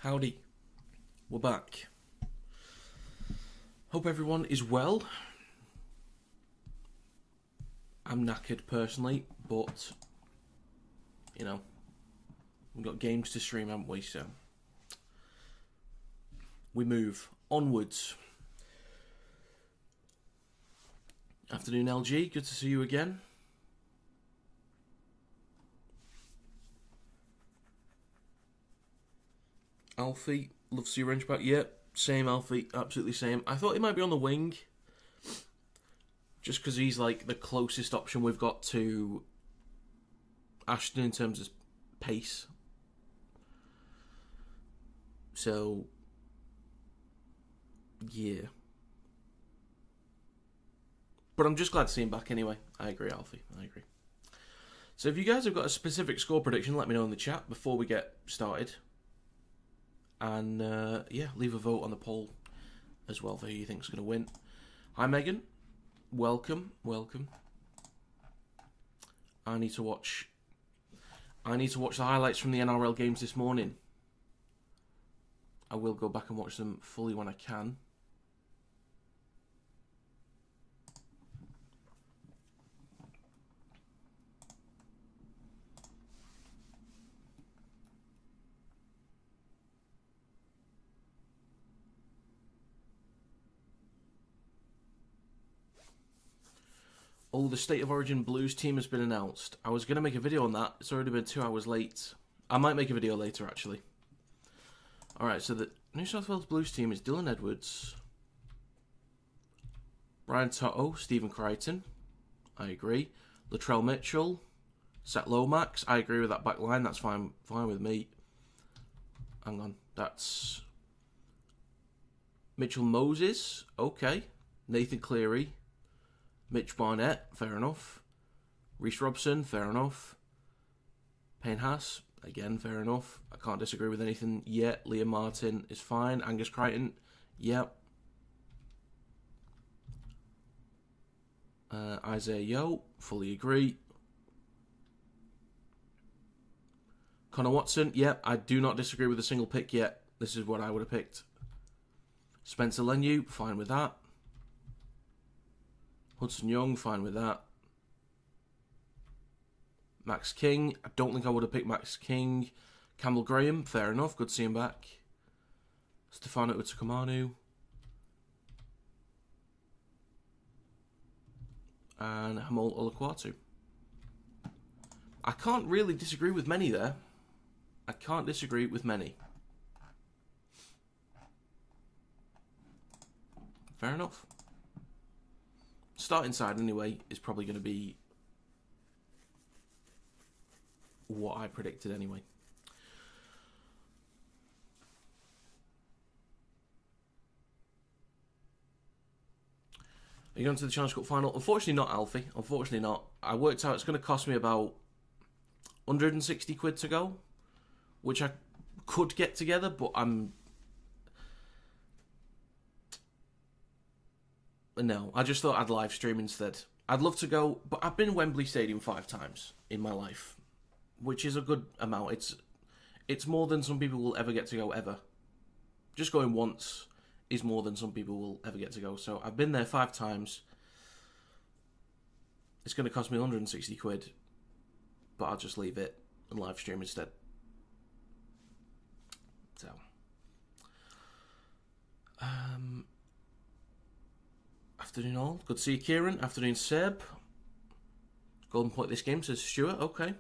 Howdy, we're back. Hope everyone is well. I'm knackered personally, but, you know, we've got games to stream, haven't we? So, we move onwards. Afternoon, LG. Good to see you again. Alfie, love to see you wrench back. Yep, same Alfie, absolutely same. I thought he might be on the wing, just because he's like the closest option we've got to Ashton in terms of pace. So, yeah. But I'm just glad to see him back anyway. I agree, Alfie. I agree. So if you guys have got a specific score prediction, let me know in the chat before we get started. And, yeah, leave a vote on the poll as well for who you think's going to win. Hi, Megan. Welcome, welcome. I need to watch the highlights from the NRL games this morning. I will go back and watch them fully when I can. Oh, the State of Origin Blues team has been announced. I was going to make a video on that. It's already been 2 hours late. I might make a video later, actually. Alright, so the New South Wales Blues team is Dylan Edwards, Brian Toto, Stephen Crichton. I agree. Latrell Mitchell, Seth Lomax. I agree with that back line. That's fine with me. Hang on. That's Mitchell Moses. Okay. Nathan Cleary. Mitch Barnett, fair enough. Reece Robson, fair enough. Payne Haas, again, fair enough. I can't disagree with anything yet. Liam Martin is fine. Angus Crichton, yep. Isaiah Yeo, fully agree. Connor Watson, yep. I do not disagree with a single pick yet. This is what I would have picked. Spencer Leniu, fine with that. Hudson Young, fine with that. Max King, I don't think I would have picked Max King. Campbell Graham, fair enough, good to see him back. Stefano Utakamanu. And Hamal Olakwatu. I can't really disagree with many there. I can't disagree with many. Fair enough. Starting side, anyway, is probably going to be what I predicted, anyway. Are you going to the Challenge Cup final? Unfortunately not, Alfie. Unfortunately not. I worked out it's going to cost me about 160 quid to go, which I could get together, but No, I just thought I'd live stream instead. I'd love to go, but I've been Wembley Stadium 5 times in my life, which is a good amount. It's more than some people will ever get to go ever. Just going once is more than some people will ever get to go. So I've been there 5 times. It's going to cost me 160 quid, but I'll just leave it and live stream instead. So, afternoon all. Good to see you, Kieran. Afternoon, Seb. Golden point this game, says Stuart. Okay.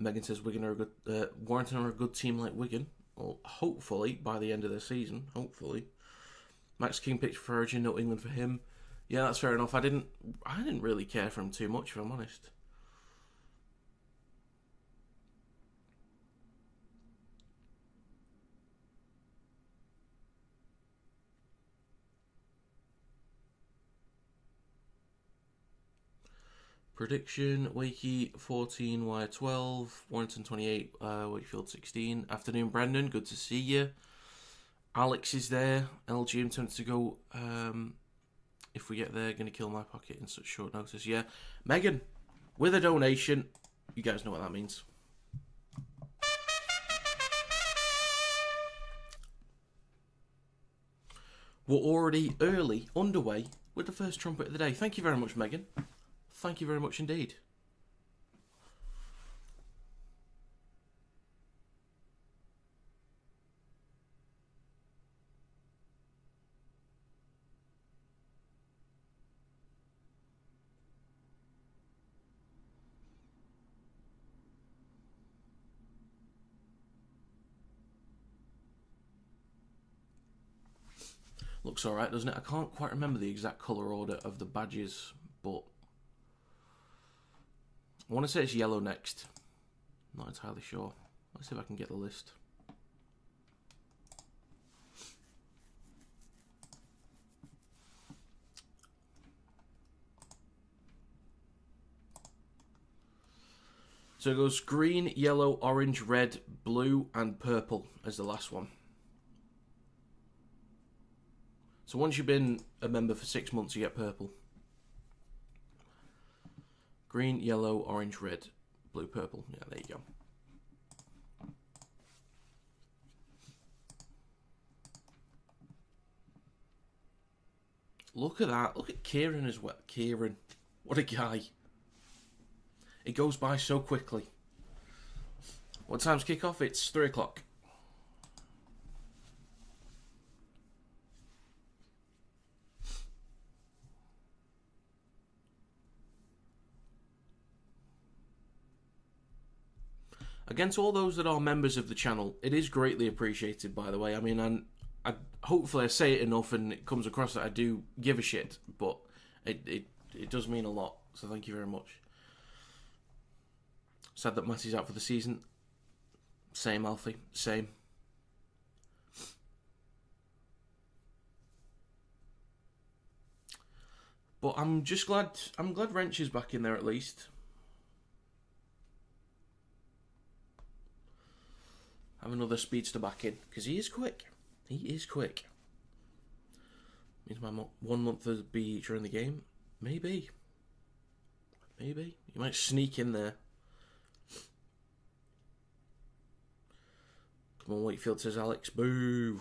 Megan says Wigan are a good, Warrington are a good team like Wigan. Well, hopefully by the end of the season. Hopefully. Max King picked for Origin, no England for him. Yeah, that's fair enough. I didn't really care for him too much, if I'm honest. Prediction, Wakey 14, Wire 12, Warrington 28, Wakefield 16. Afternoon, Brendan, good to see you. Alex is there. LG, I'm tempted to go. If we get there, going to kill my pocket in such short notice. Yeah. Megan, with a donation, you guys know what that means. we're already early underway with the first trumpet of the day. Thank you very much, Megan. Thank you very much indeed. Looks alright, doesn't it? I can't quite remember the exact colour order of the badges, but I want to say it's yellow next. Not entirely sure. Let's see if I can get the list. So it goes green, yellow, orange, red, blue, and purple as the last one. So once you've been a member for 6 months, you get purple. Green, yellow, orange, red, blue, purple. Yeah, there you go. Look at that. Look at Kieran as well. Kieran. What a guy. It goes by so quickly. What time's kickoff? It's 3 o'clock. Again, to all those that are members of the channel, it is greatly appreciated, by the way. I mean, I hopefully I say it enough and it comes across that I do give a shit, but it does mean a lot, so thank you very much. Sad that Matty's out for the season. Same, Alfie. Same. But I'm glad Wrench is back in there at least. Have another speedster back in, because he is quick. He is quick. Means my 1 month will be during the game. Maybe. Maybe. You might sneak in there. Come on, Wakefield, says Alex. Boo.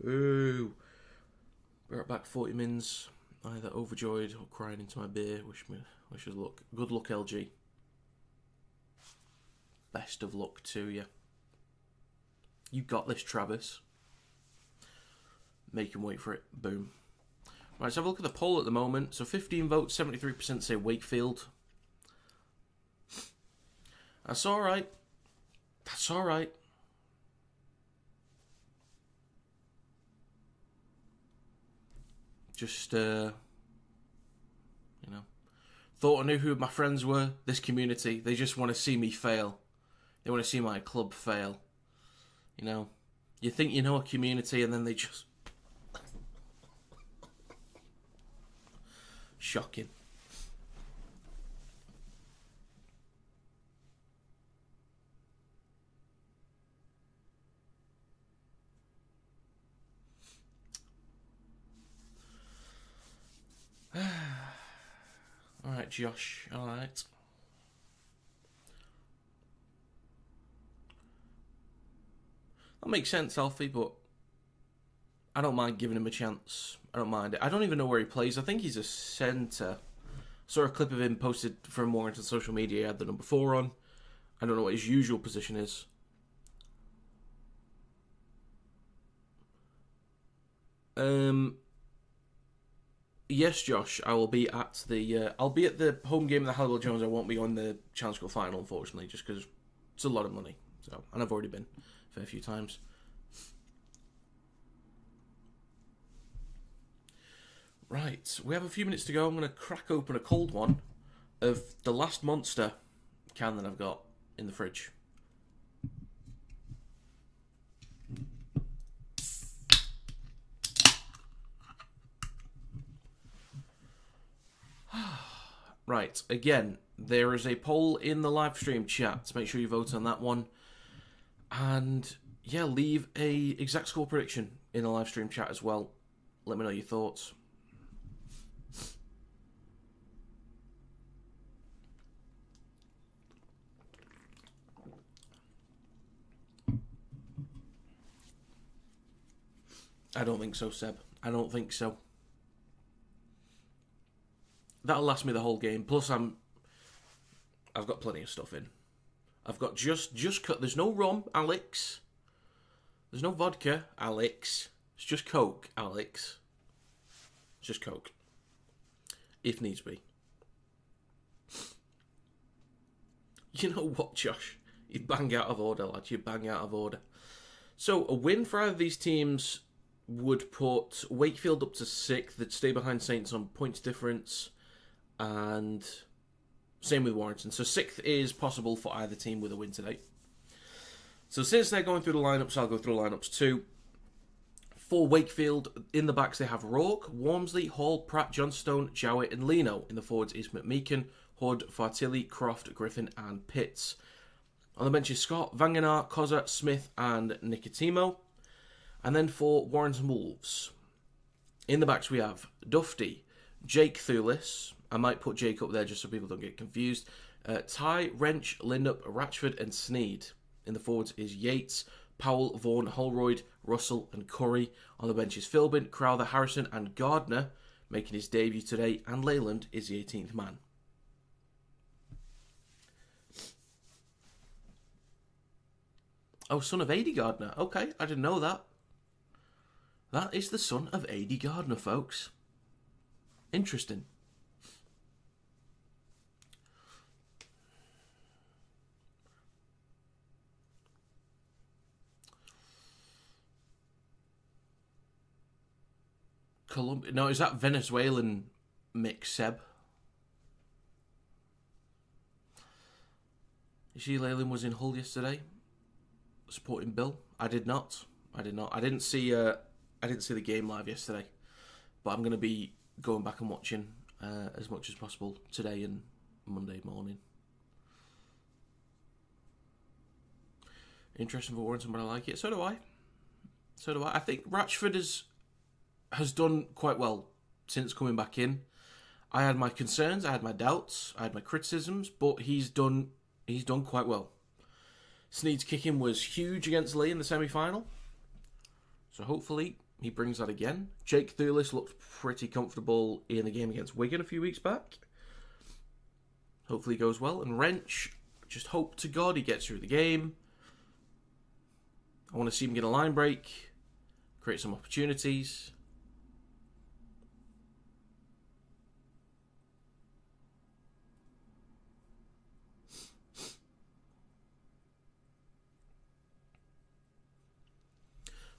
Boo. We're back 40 mins. Either overjoyed or crying into my beer. Wish us luck. Good luck, LG. Best of luck to you. You got this, Travis. Make him wait for it. Boom. Right, let's have a look at the poll at the moment. So 15 votes, 73% say Wakefield. That's alright. That's alright. Just, you know, thought I knew who my friends were. This community, they just want to see me fail. They want to see my club fail. You know, you think you know a community and then they just... Shocking. Alright, Josh. Alright. That makes sense, Alfie, but I don't mind giving him a chance. I don't mind it. I don't even know where he plays. I think he's a centre. Saw a clip of him posted from Warrington social media. He had the number 4 on. I don't know what his usual position is. Yes, Josh, I will be at the home game of the Halliwell Jones. I won't be on the Challenge Cup final, unfortunately, just because it's a lot of money. So, and I've already been a fair few times. Right, we have a few minutes to go. I'm going to crack open a cold one of the last Monster can that I've got in the fridge. Right, again, there is a poll in the live stream chat, so make sure you vote on that one. And, yeah, leave a exact score prediction in the live stream chat as well. Let me know your thoughts. I don't think so, Seb. I don't think so. That'll last me the whole game. Plus, I've got plenty of stuff in. I've got just cut. There's no rum, Alex. There's no vodka, Alex. It's just Coke, Alex. It's just Coke. If needs be. You know what, Josh? You bang out of order, lad. You bang out of order. So, a win for either of these teams would put Wakefield up to 6th. They'd stay behind Saints on points difference. And same with Warrington. So 6th is possible for either team with a win today. So since they're going through the lineups, I'll go through the lineups too. For Wakefield, in the backs they have Rourke, Walmsley, Hall, Pratt, Johnstone, Jowett and Leno. In the forwards is McMeekin, Hood, Fartilli, Croft, Griffin and Pitts. On the bench is Scott, Vangenaar, Kozza, Smith and Nicotimo. And then for Warrington Wolves, in the backs we have Dufty, Jake Thulis. I might put Jake up there just so people don't get confused. Ty, Wrench, Lindup, Ratchford and Sneed. In the forwards is Yates, Powell, Vaughan, Holroyd, Russell and Curry. On the bench is Philbin, Crowther, Harrison and Gardner, making his debut today. And Leyland is the 18th man. Oh, son of A.D. Gardner. Okay, I didn't know that. That is the son of A.D. Gardner, folks. Interesting. Colombia. No, is that Venezuelan mix, Seb? You see Leyland was in Hull yesterday, supporting Bill. I did not. I didn't see the game live yesterday, but I'm going to be going back and watching as much as possible today and Monday morning. Interesting for Warrington, but I like it. So do I. I think Ratchford has done quite well since coming back in. I had my concerns, I had my doubts, I had my criticisms, but he's done quite well. Sneed's kicking was huge against Lee in the semi-final, so hopefully he brings that again. Jake Thulis looked pretty comfortable in the game against Wigan a few weeks back. Hopefully he goes well. And Wrench, just hope to God he gets through the game. I want to see him get a line break, create some opportunities.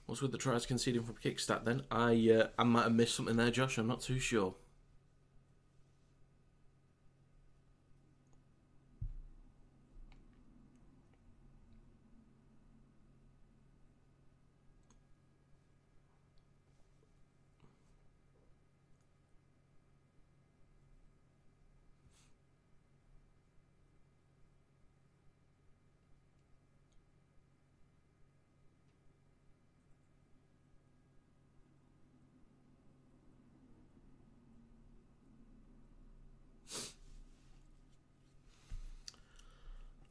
What's with the tries conceding from kickstat then? I might have missed something there, Josh. I'm not too sure.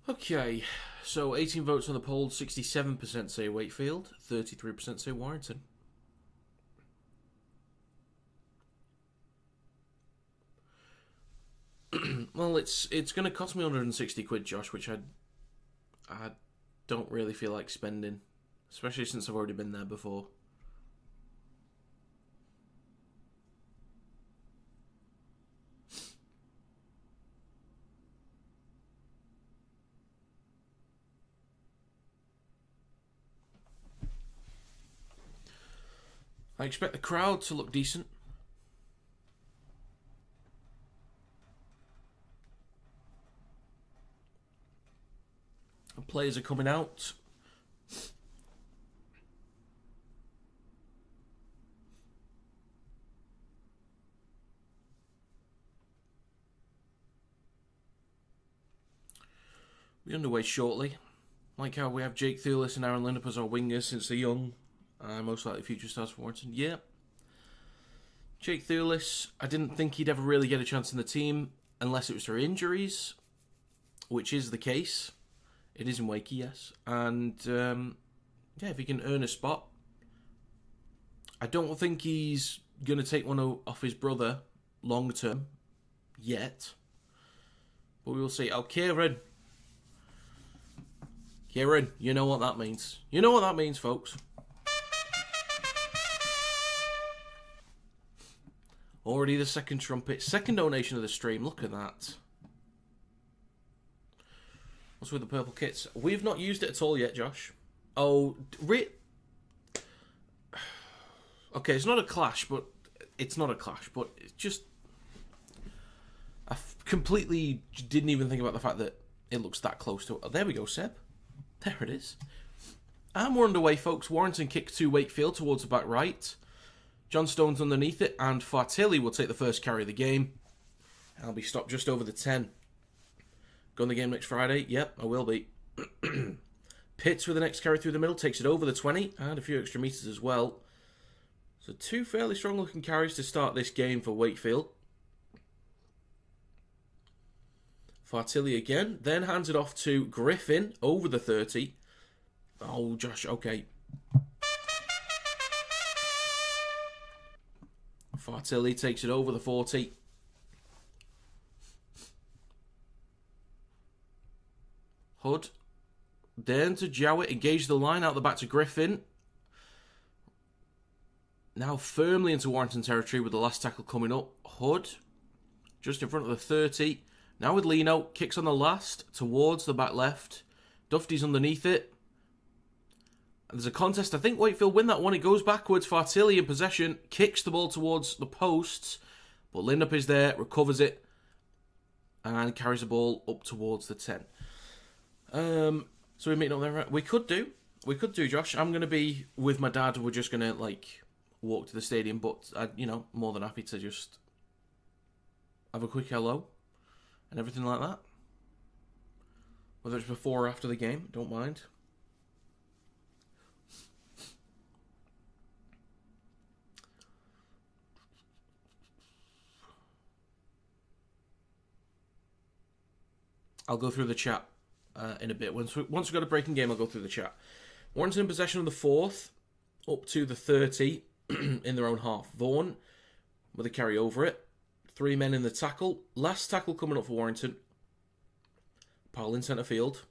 Okay, so 18 votes on the poll, 67% say Wakefield, 33% say Warrington. Well, it's going to cost me 160 quid, Josh, which I don't really feel like spending, especially since I've already been there before. I expect the crowd to look decent. And players are coming out. We're underway shortly. Like how we have Jake Thulis and Aaron Lindup as our wingers since they're young. Most likely future stars for Warrington. Yeah. Jake Thulis, I didn't think he'd ever really get a chance in the team unless it was through injuries, which is the case. It is in Wakey, yes. And, yeah, if he can earn a spot, I don't think he's going to take one off his brother long term yet. But we will see. Oh, Kieran. Kieran, you know what that means. You know what that means, folks. Already the second trumpet. Second donation of the stream. Look at that. What's with the purple kits? We've not used it at all yet, Josh. Oh, okay, it's not a clash, but it's not a clash, but it's just... I completely didn't even think about the fact that it looks that close to it. Oh, there we go, Seb. There it is. And we're underway, folks. Warrington kick to Wakefield towards the back right. John Stone's underneath it, and Fartilli will take the first carry of the game. I'll be stopped just over the 10. Go on the game next Friday? Yep, I will be. Pitts with the next carry through the middle, takes it over the 20, and a few extra metres as well. So 2 fairly strong-looking carries to start this game for Wakefield. Fartilli again, then hands it off to Griffin over the 30. Oh, Josh, okay. Fartilli takes it over the 40. Hood. Then to Jowett. Engage the line out the back to Griffin. Now firmly into Warrington territory with the last tackle coming up. Hood. Just in front of the 30. Now with Lino. Kicks on the last towards the back left. Dufty's underneath it. There's a contest. I think Wakefield win that one. It goes backwards. Fartilli in possession. Kicks the ball towards the posts. But Lindup is there. Recovers it. And carries the ball up towards the 10. So we're meeting up there. We could do, Josh. I'm going to be with my dad. We're just going to, walk to the stadium. But, more than happy to just have a quick hello. And everything like that. Whether it's before or after the game. Don't mind. I'll go through the chat in a bit. Once we've got a breaking game, I'll go through the chat. Warrington in possession of the 4th, up to the 30 in their own half. Vaughan with a carry over it. 3 men in the tackle. Last tackle coming up for Warrington. Powell in centre field.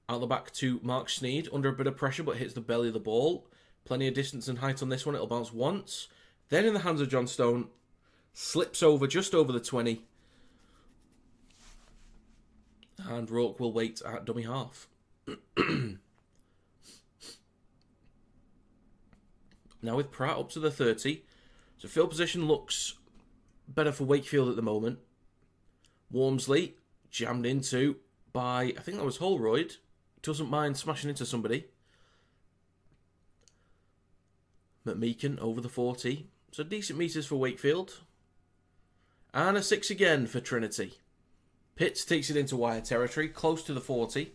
Out the back to Mark Sneed. Under a bit of pressure, but hits the belly of the ball. Plenty of distance and height on this one. It'll bounce once. Then in the hands of John Stone. Slips over, just over the 20. And Rourke will wait at dummy half. Now with Pratt up to the 30. So field position looks better for Wakefield at the moment. Wormsley jammed into by, I think that was Holroyd. Doesn't mind smashing into somebody. McMeekin over the 40. So decent metres for Wakefield. And a 6 again for Trinity. Pitts takes it into wire territory, close to the 40.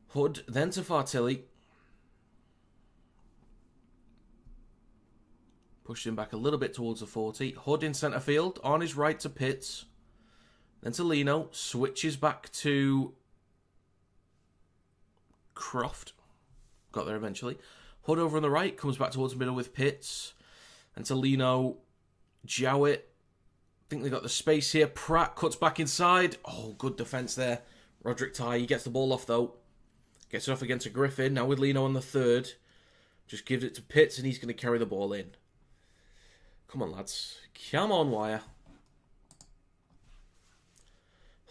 Hood, then to Fartilli. Pushed him back a little bit towards the 40. Hood in centre field, on his right to Pitts. Then to Lino, switches back to Croft. Got there eventually. Hood over on the right, comes back towards the middle with Pitts. And to Lino, Jowett. I think they got the space here. Pratt cuts back inside. Oh, good defence there. Roderick Ty, he gets the ball off though. Gets it off against a Griffin. Now with Lino on the 3rd. Just gives it to Pitts and he's going to carry the ball in. Come on, lads. Come on, wire.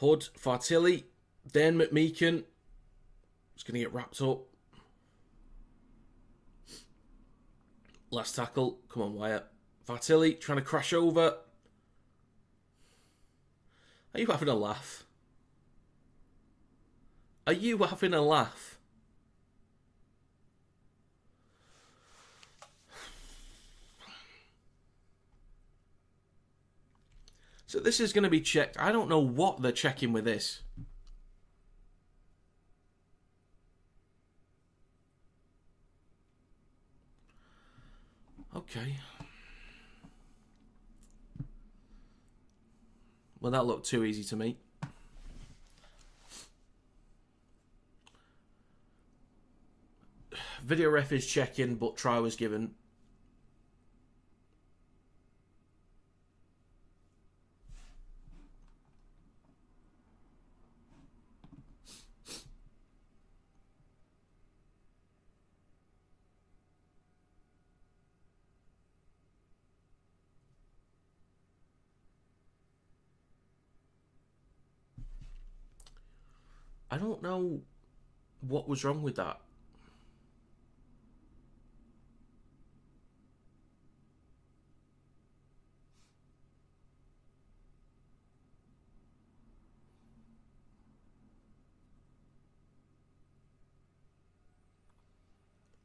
Hood, Fartilli. Then McMeekin. It's going to get wrapped up. Last tackle. Come on, wire. Fartilli trying to crash over. Are you having a laugh? Are you having a laugh? So this is going to be checked. I don't know what they're checking with this. Okay. Well, that looked too easy to me. Video ref is checking, but try was given. I don't know what was wrong with that.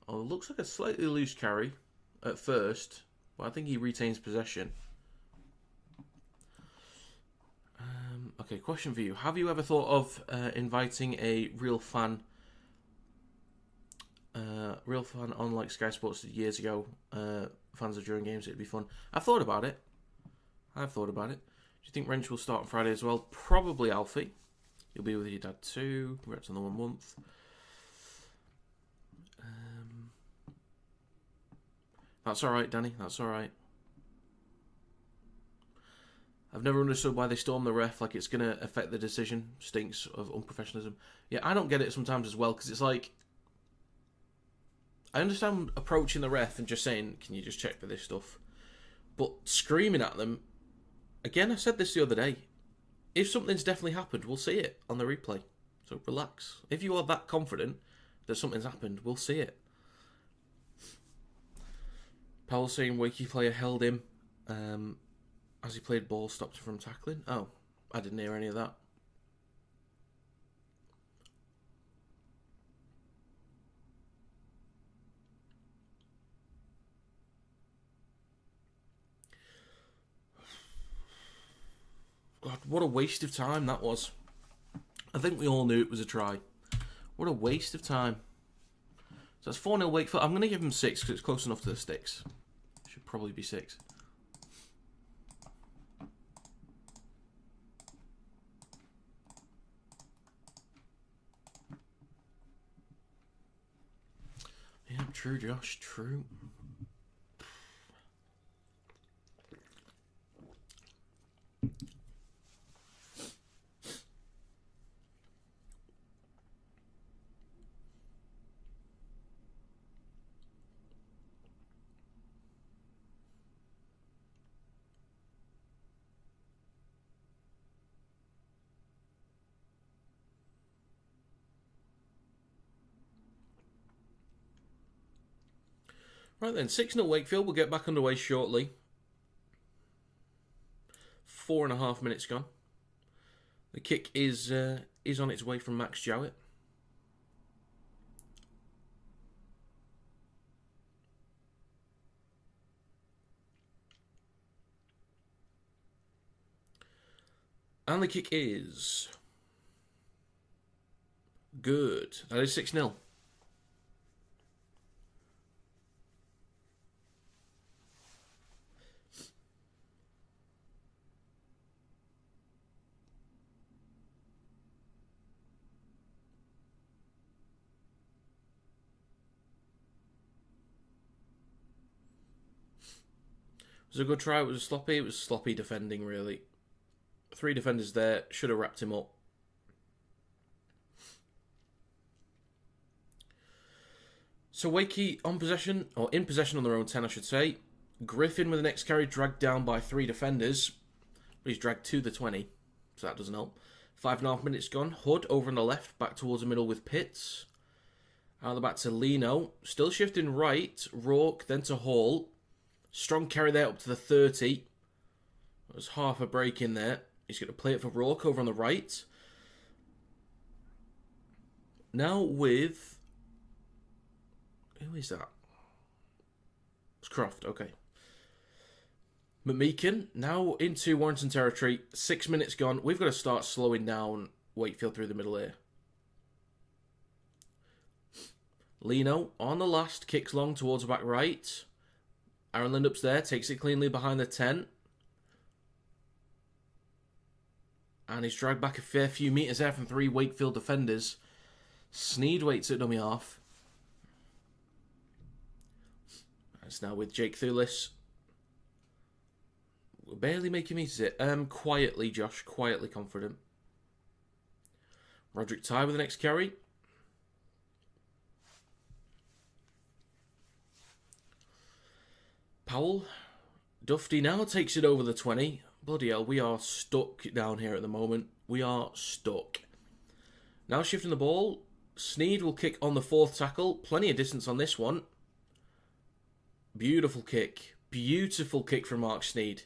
Oh, it looks like a slightly loose carry at first, but I think he retains possession. Okay, question for you. Have you ever thought of inviting a real fan on like Sky Sports did years ago? Fans of during games, it'd be fun. I've thought about it. Do you think Wrench will start on Friday as well? Probably, Alfie. You'll be with your dad too. Congrats on the 1 month. That's alright, Danny. That's alright. I've never understood why they storm the ref like it's going to affect the decision. Stinks of unprofessionalism. Yeah, I don't get it sometimes as well, because it's like, I understand approaching the ref and just saying, can you just check for this stuff? But screaming at them, again, I said this the other day, if something's definitely happened, we'll see it on the replay. So relax. If you are that confident that something's happened, we'll see it. Powell saying Wakey player held him as he played ball, stopped him from tackling. Oh, I didn't hear any of that. God, what a waste of time that was. I think we all knew it was a try. What a waste of time. So that's 4-0 Wakefield. I'm going to give him 6 because it's close enough to the sticks. Should probably be 6. Yeah, true, Josh. True. Right then, 6-0 Wakefield. We'll get back underway shortly. 4.5 minutes gone. The kick is on its way from Max Jowett. And the kick is good. That is 6-0. It was a good try. It was sloppy. It was sloppy defending, really. 3 defenders there. Should have wrapped him up. So Wakey on possession, or in possession on their own 10, I should say. Griffin with the next carry, dragged down by 3 defenders. But he's dragged to the 20, so that doesn't help. 5.5 minutes gone. Hood over on the left, back towards the middle with Pitts. Out the back to Lino. Still shifting right. Rourke, then to Hall. Strong carry there up to the 30. There's half a break in there. He's going to play it for Rourke over on the right. Now with... Who is that? It's Croft, okay. McMeekin, now into Warrington territory. 6 minutes gone. We've got to start slowing down Wakefield through the middle here. Lino on the last, kicks long towards the back right. Aaron Lindup's there, takes it cleanly behind the 10. And he's dragged back a fair few metres there from 3 Wakefield defenders. Sneed waits at dummy half. It's now with Jake Thulis. We're barely making meters it. Quietly, Josh. Quietly confident. Roderick Ty with the next carry. Powell. Dufty now takes it over the 20. Bloody hell, we are stuck down here at the moment. We are stuck. Now shifting the ball. Sneed will kick on the 4th tackle. Plenty of distance on this one. Beautiful kick. Beautiful kick from Mark Sneed.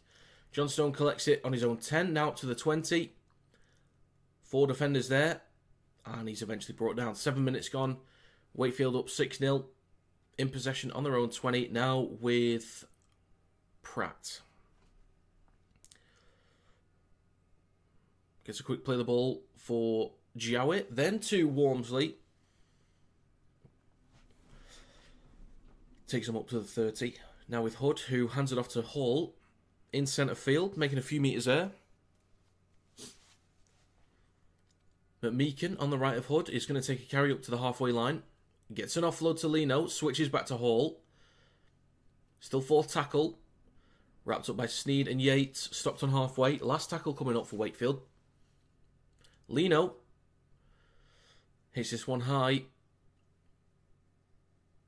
Johnstone collects it on his own 10. Now up to the 20. 4 defenders there. And he's eventually brought down. 7 minutes gone. Wakefield up 6-0. In possession on their own 20. Now with Pratt. Gets a quick play of the ball for Jowett. Then to Walmsley. Takes him up to the 30. Now with Hood, who hands it off to Hall in centre field, making a few metres there. But Meakin on the right of Hood is going to take a carry up to the halfway line. Gets an offload to Leno, switches back to Hall. Still 4th tackle. Wrapped up by Sneed and Yates, stopped on halfway. Last tackle coming up for Wakefield. Leno hits this one high.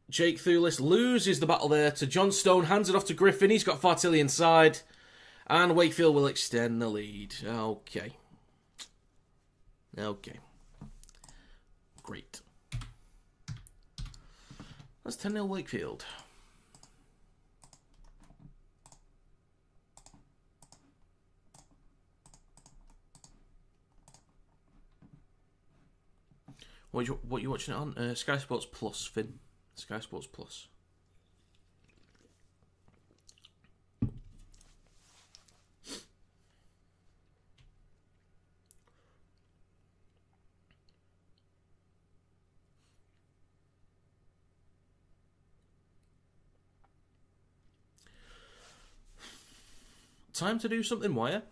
Jake Thulis loses the battle there to Johnstone, hands it off to Griffin. He's got Fartilli inside. And Wakefield will extend the lead. Okay. Great. That's 10-0 Wakefield. What are you watching it on? Sky Sports Plus, Finn. Sky Sports Plus. Time to do something, Wire.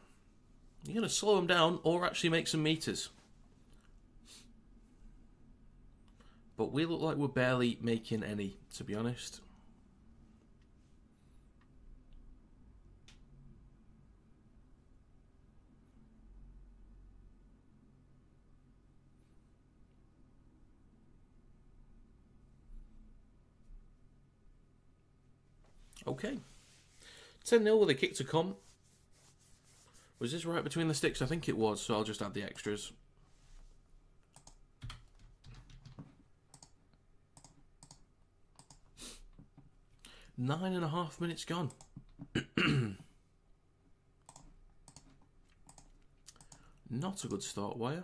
You're going to slow them down or actually make some meters. But we look like we're barely making any, to be honest. Okay. 10-0 with a kick to come. Was this right between the sticks? I think it was, so I'll just add the extras. Nine and a half minutes gone. Not a good start, Wire.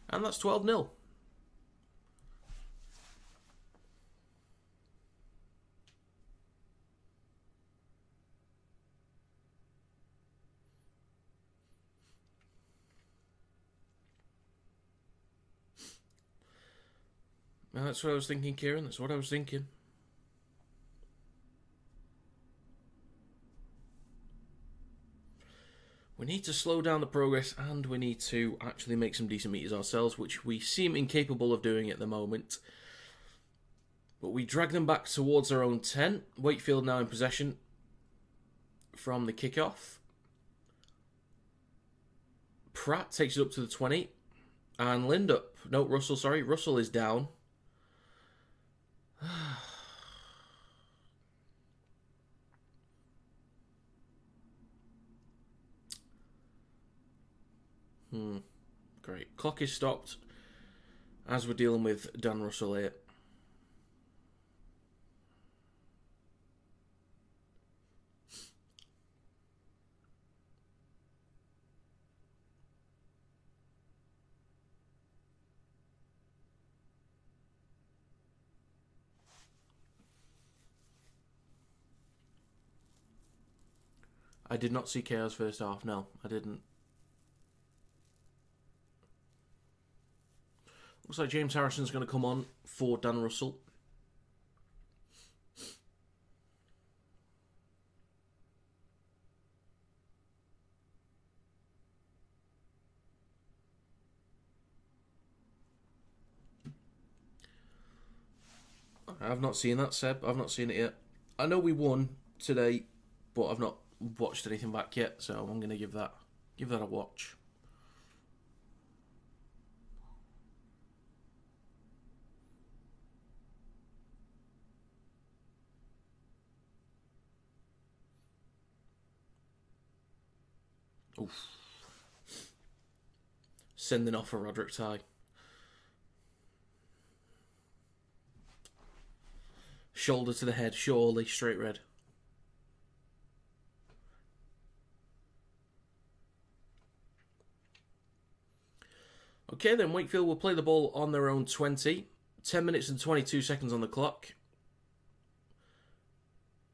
And that's 12-0. That's what I was thinking, Kieran. That's what I was thinking. We need to slow down the progress and we need to actually make some decent meters ourselves, which we seem incapable of doing at the moment. But we drag them back towards our own 10. Wakefield now in possession from the kickoff. Pratt takes it up to the 20. And Lindup. No, Russell, sorry. Russell is down. Great. Clock is stopped as we're dealing with Dan Russell here. I did not see KO's first half. No, I didn't. Looks like James Harrison's going to come on for Dan Russell. I've not seen that, Seb. I've not seen it yet. I know we won today, but I've not watched anything back yet, so I'm going to give that a watch. Oof. Sending off for Roderick Ty. Shoulder to the head, surely, straight red. Okay, then Wakefield will play the ball on their own 20. 10 minutes and 22 seconds on the clock.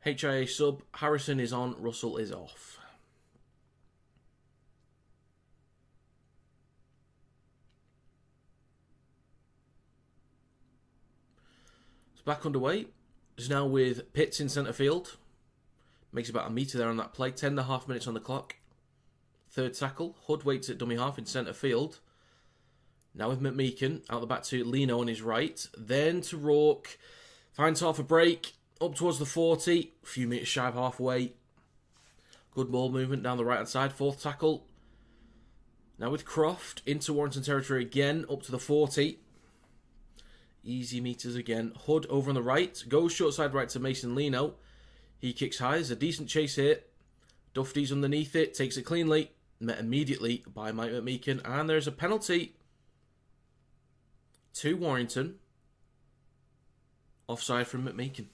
HIA sub, Harrison is on, Russell is off. It's back underway. It's now with Pitts in centre field. Makes about a metre there on that play. 10.5 minutes on the clock. Third tackle. Hood waits at dummy half in centre field. Now with McMeekin. Out the back to Lino on his right. Then to Rourke. Finds half a break. Up towards the 40. A few metres shy of halfway. Good ball movement down the right hand side. Fourth tackle. Now with Croft. Into Warrington territory again. Up to the 40. Easy meters again. Hood over on the right. Goes short side right to Mason Lino. He kicks high. There's a decent chase here. Duffy's underneath it. Takes it cleanly. Met immediately by Mike McMeekin. And there's a penalty to Warrington. Offside from McMeekin.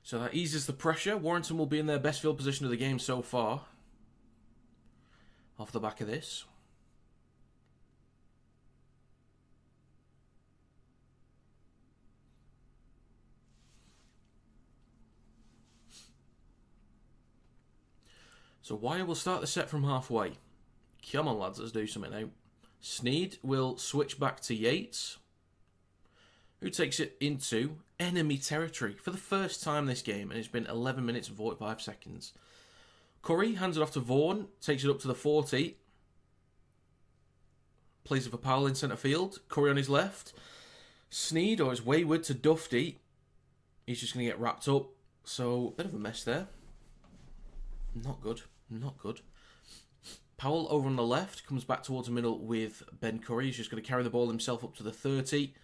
So that eases the pressure. Warrington will be in their best field position of the game so far. Off the back of this. So Wire will start the set from halfway. Come on, lads, let's do something now. Sneed will switch back to Yates, who takes it into enemy territory for the first time this game, and it's been 11 minutes and 45 seconds. Curry hands it off to Vaughan, takes it up to the 40. Plays it for Powell in centre field. Curry on his left. Sneed, or is wayward to Duffy. He's just going to get wrapped up. So, bit of a mess there. Not good. Not good. Powell over on the left. Comes back towards the middle with Ben Curry. He's just going to carry the ball himself up to the 30.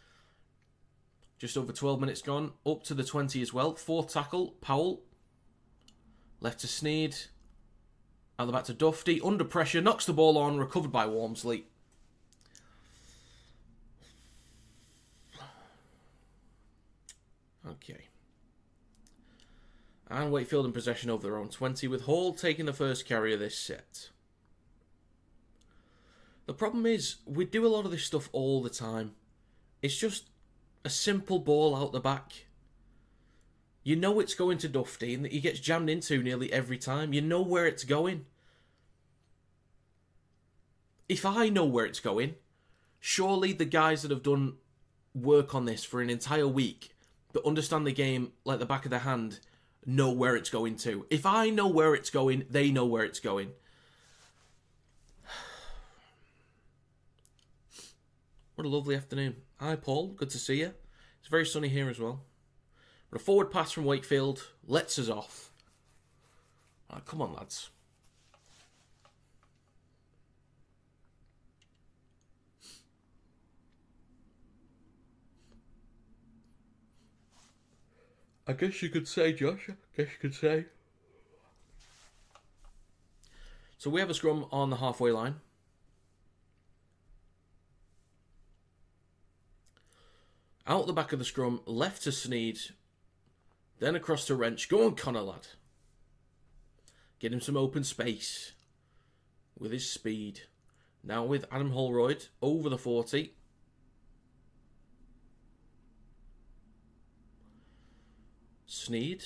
Just over 12 minutes gone. Up to the 20 as well. Fourth tackle. Powell. Left to Sneed. Out the back to Duffy. Under pressure. Knocks the ball on. Recovered by Walmsley. Okay. And Wakefield in possession over their own 20, with Hall taking the first carry of this set. The problem is, we do a lot of this stuff all the time. It's just a simple ball out the back. You know it's going to Duffy, and that he gets jammed into nearly every time. You know where it's going. If I know where it's going, surely the guys that have done work on this for an entire week, but understand the game like the back of their hand, know where it's going to. If I know where it's going, they know where it's going. What a lovely afternoon. Hi, Paul. Good to see you. It's very sunny here as well. But a forward pass from Wakefield lets us off. Right, come on, lads. I guess you could say, Josh. I guess you could say. So we have a scrum on the halfway line. Out the back of the scrum, left to Sneed. Then across to Wrench. Go on, Connor, lad. Get him some open space. With his speed. Now with Adam Holroyd over the 40. Sneed.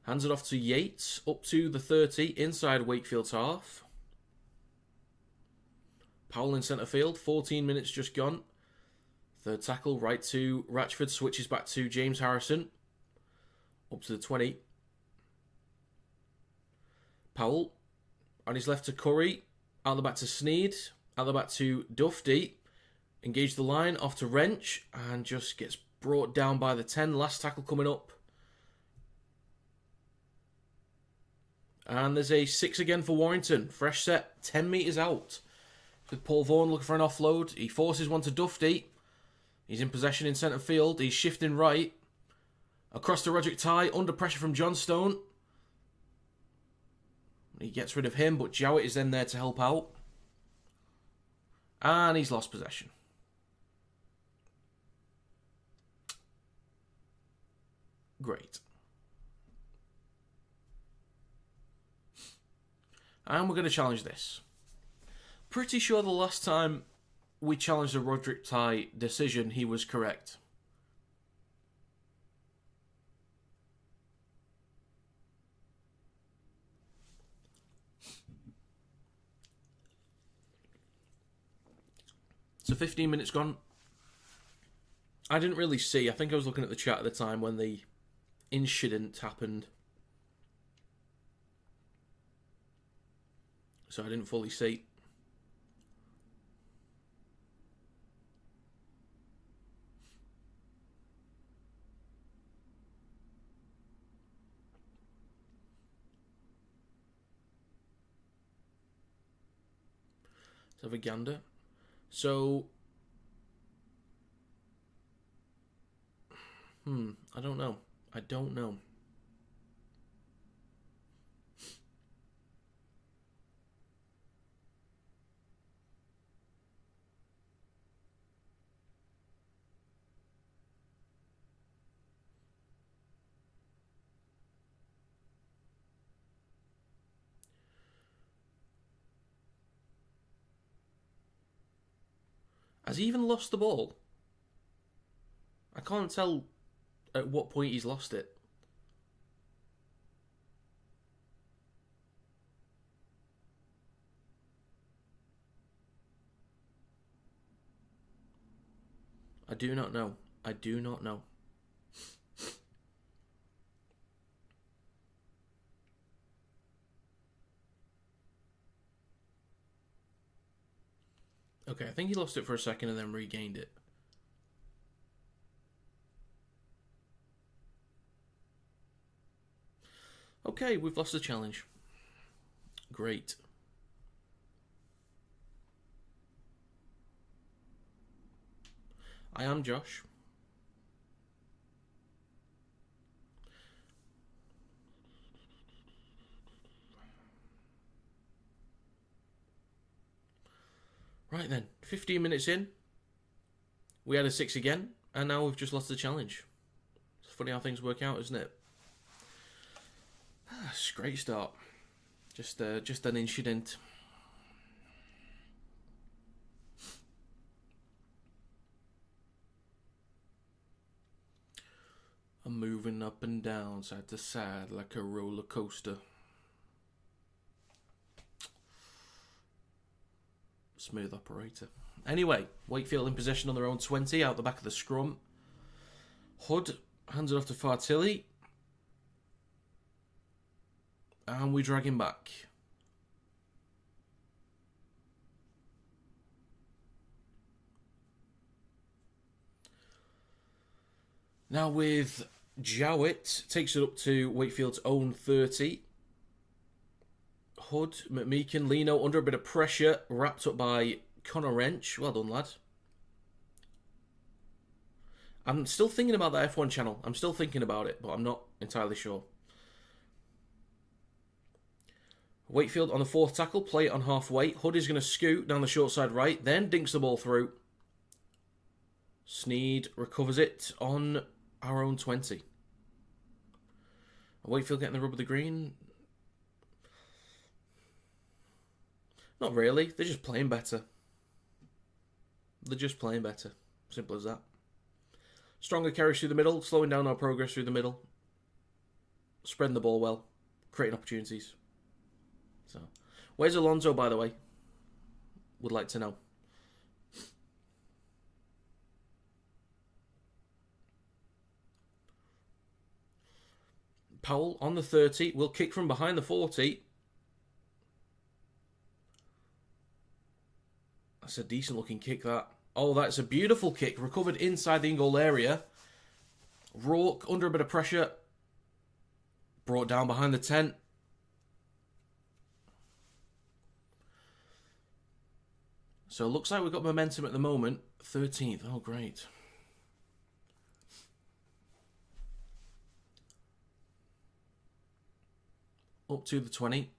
Hands it off to Yates. Up to the 30. Inside Wakefield's half. Powell in centre field. 14 minutes just gone. Third tackle. Right to Ratchford. Switches back to James Harrison. Up to the 20. Powell. On his left to Curry. Out the back to Sneed. Out the back to Duffy. Engage the line, off to Wrench, and just gets brought down by the 10. Last tackle coming up. And there's a 6 again for Warrington. Fresh set, 10 metres out. With Paul Vaughan looking for an offload. He forces one to Dufty. He's in possession in centre field. He's shifting right. Across to Roderick Tye, under pressure from Johnstone. He gets rid of him, but Jowett is then there to help out. And he's lost possession. Great. And we're going to challenge this. Pretty sure the last time we challenged the Roderick Tye decision, he was correct. So 15 minutes gone. I didn't really see. I think I was looking at the chat at the time when the incident happened. So I didn't fully see. Let's have a gander. So, I don't know. I don't know. Has he even lost the ball? I can't tell at what point he's lost it. I do not know. I do not know. Okay, I think he lost it for a second and then regained it. Okay, we've lost the challenge. Great. I am Josh. Right then, 15 minutes in. We had a 6 again, and now we've just lost the challenge. It's funny how things work out, isn't it? It's a great start. Just an incident. I'm moving up and down, side to side, like a roller coaster. Smooth operator. Anyway, Wakefield in possession on their own 20, out the back of the scrum. Hood hands it off to Fartilli. And we drag him back. Now with Jowett, takes it up to Wakefield's own 30. Hood, McMeekin, Lino under a bit of pressure, wrapped up by Connor Wrench. Well done, lad. I'm still thinking about that F1 channel. I'm still thinking about it, but I'm not entirely sure. Wakefield on the 4th tackle, play it on halfway. Hood is going to scoot down the short side right, then dinks the ball through. Sneed recovers it on our own 20. Wakefield getting the rub of the green. Not really. They're just playing better. They're just playing better. Simple as that. Stronger carries through the middle, slowing down our progress through the middle. Spreading the ball well. Creating opportunities. So, where's Alonso, by the way? Would like to know. Powell on the 30. Will kick from behind the 40. That's a decent looking kick, that. Oh, that's a beautiful kick. Recovered inside the in-goal area. Rourke under a bit of pressure. Brought down behind the 10. So it looks like we've got momentum at the moment. 13th. Oh, great. Up to the 20.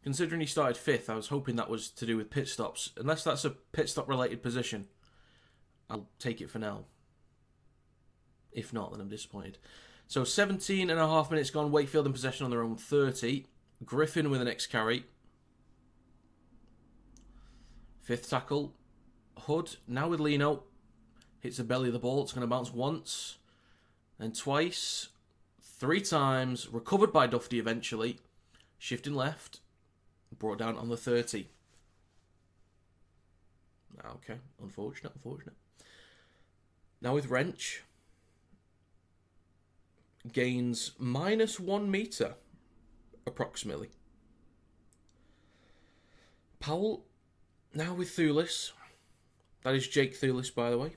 Considering he started 5th, I was hoping that was to do with pit stops. Unless that's a pit stop related position, I'll take it for now. If not, then I'm disappointed. So 17 and a half minutes gone. Wakefield in possession on their own 30. Griffin with the next carry. 5th tackle. Hood, now with Lino. Hits the belly of the ball. It's going to bounce once. Then twice. 3 times. Recovered by Dufty eventually. Shifting left. Brought down on the 30. Okay. Unfortunate. Now with Wrench. Gains -1 metre. Approximately. Powell. Now with Thulis. That is Jake Thulis, by the way.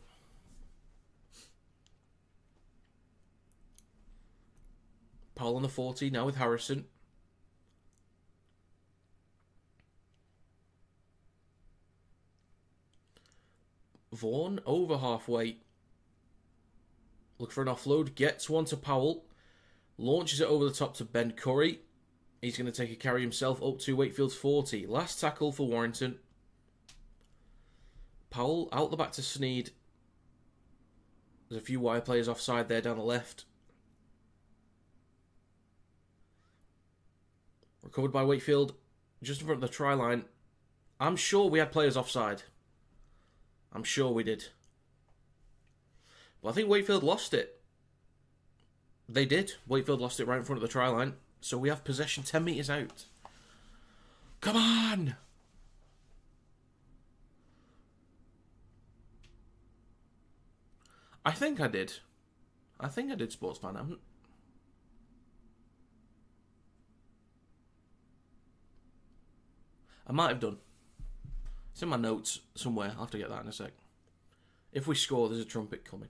Powell on the 40. Now with Harrison. Vaughan over halfway. Look for an offload. Gets one to Powell. Launches it over the top to Ben Curry. He's going to take a carry himself up to Wakefield's 40. Last tackle for Warrington. Powell out the back to Sneed. There's a few wire players offside there down the left. Recovered by Wakefield just in front of the try line. I'm sure we had players offside. I'm sure we did. But I think Wakefield lost it. They did. Wakefield lost it right in front of the try line. So we have possession 10 metres out. Come on! I think I did. Sports fan. I might have done. It's in my notes somewhere. I'll have to get that in a sec. If we score, there's a trumpet coming.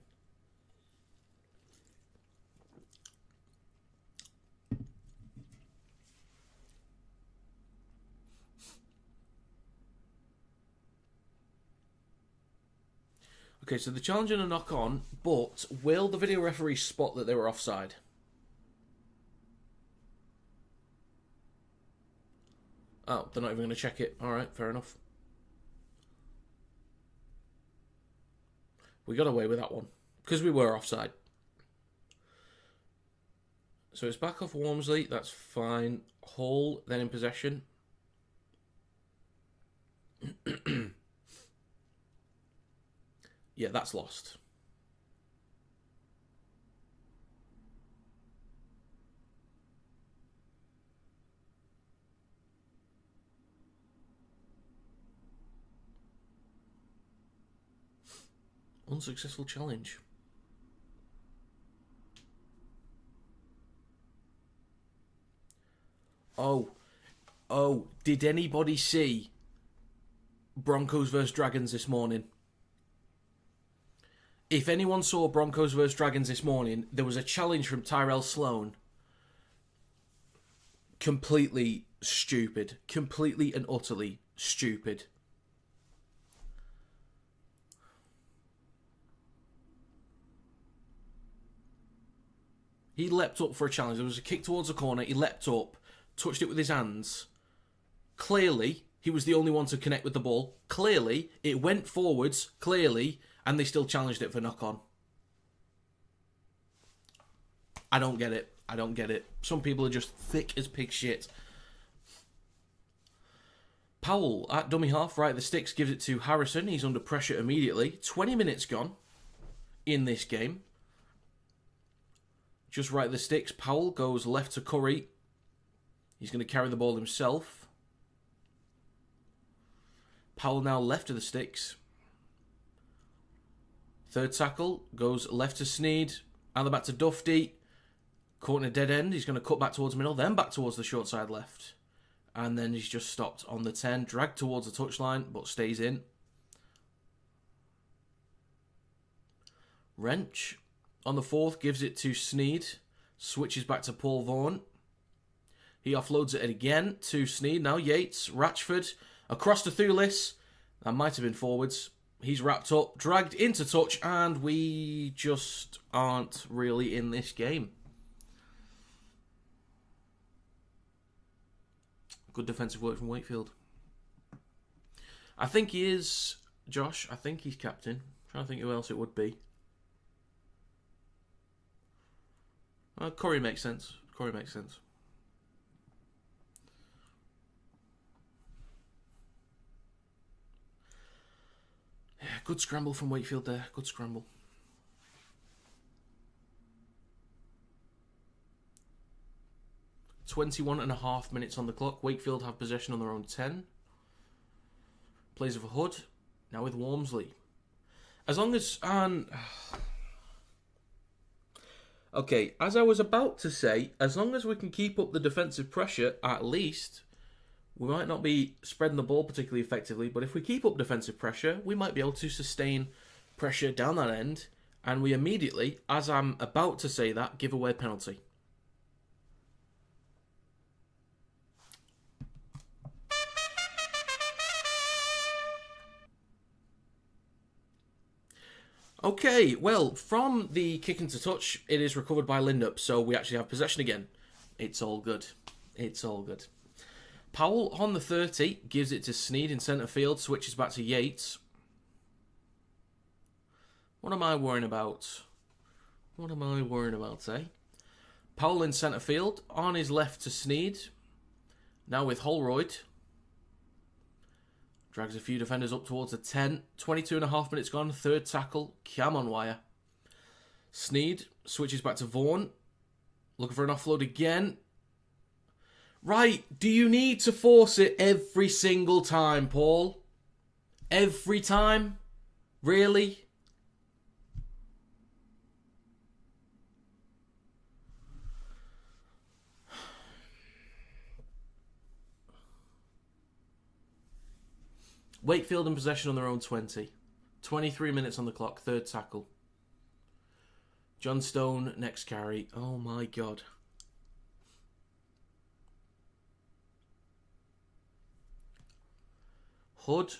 Okay, so the challenge and a knock on, but will the video referee spot that they were offside? Oh, they're not even going to check it. Alright, fair enough. We got away with that one, because we were offside. So it's back off Walmsley, that's fine. Hall, then in possession. Yeah, that's lost. Unsuccessful challenge. Oh, did anybody see Broncos vs Dragons this morning? If anyone saw Broncos vs Dragons this morning, there was a challenge from Tyrell Sloan. Completely stupid. Completely and utterly stupid. He leapt up for a challenge. There was a kick towards the corner. He leapt up, touched it with his hands. Clearly, he was the only one to connect with the ball. Clearly, it went forwards. Clearly, and they still challenged it for knock-on. I don't get it. Some people are just thick as pig shit. Powell at dummy half, right, the sticks, gives it to Harrison. He's under pressure immediately. 20 minutes gone in this game. Just right the sticks. Powell goes left to Curry. He's going to carry the ball himself. Powell now left to the sticks. Third tackle goes left to Sneed. And the back to Dufty. Caught in a dead end. He's going to cut back towards the middle. Then back towards the short side left. And then he's just stopped on the 10. Dragged towards the touchline, but stays in. Wrench on the 4th gives it to Sneed. Switches back to Paul Vaughan. He offloads it again to Sneed. Now Yates, Ratchford, across to Thulis. That might have been forwards. He's wrapped up, dragged into touch, and we just aren't really in this game. Good defensive work from Wakefield. I think he is, Josh, I think he's captain. I'm trying to think who else it would be. Corey makes sense. Corey makes sense. Yeah, good scramble from Wakefield there. Good scramble. .21.5 minutes on the clock. Wakefield have possession on their own 10. Plays of a Hood. Now with Walmsley. As long as... Okay, as I was about to say, as long as we can keep up the defensive pressure, at least, we might not be spreading the ball particularly effectively, but if we keep up defensive pressure, we might be able to sustain pressure down that end, and we immediately, as I'm about to say that, give away a penalty. Okay, well, from the kick into touch, it is recovered by Lindup, so we actually have possession again. It's all good. It's all good. Powell on the 30 gives it to Sneed in centre field, switches back to Yates. What am I worrying about? What am I worrying about, eh? Powell in centre field, on his left to Sneed. Now with Holroyd. Drags a few defenders up towards the 10. 22.5 minutes gone. Third tackle. Cam on wire. Sneed switches back to Vaughan. Looking for an offload again. Right. Do you need to force it every single time, Paul? Every time? Really? Wakefield in possession on their own 20. 23 minutes on the clock. Third tackle. John Stone, next carry. Oh my God. Hood.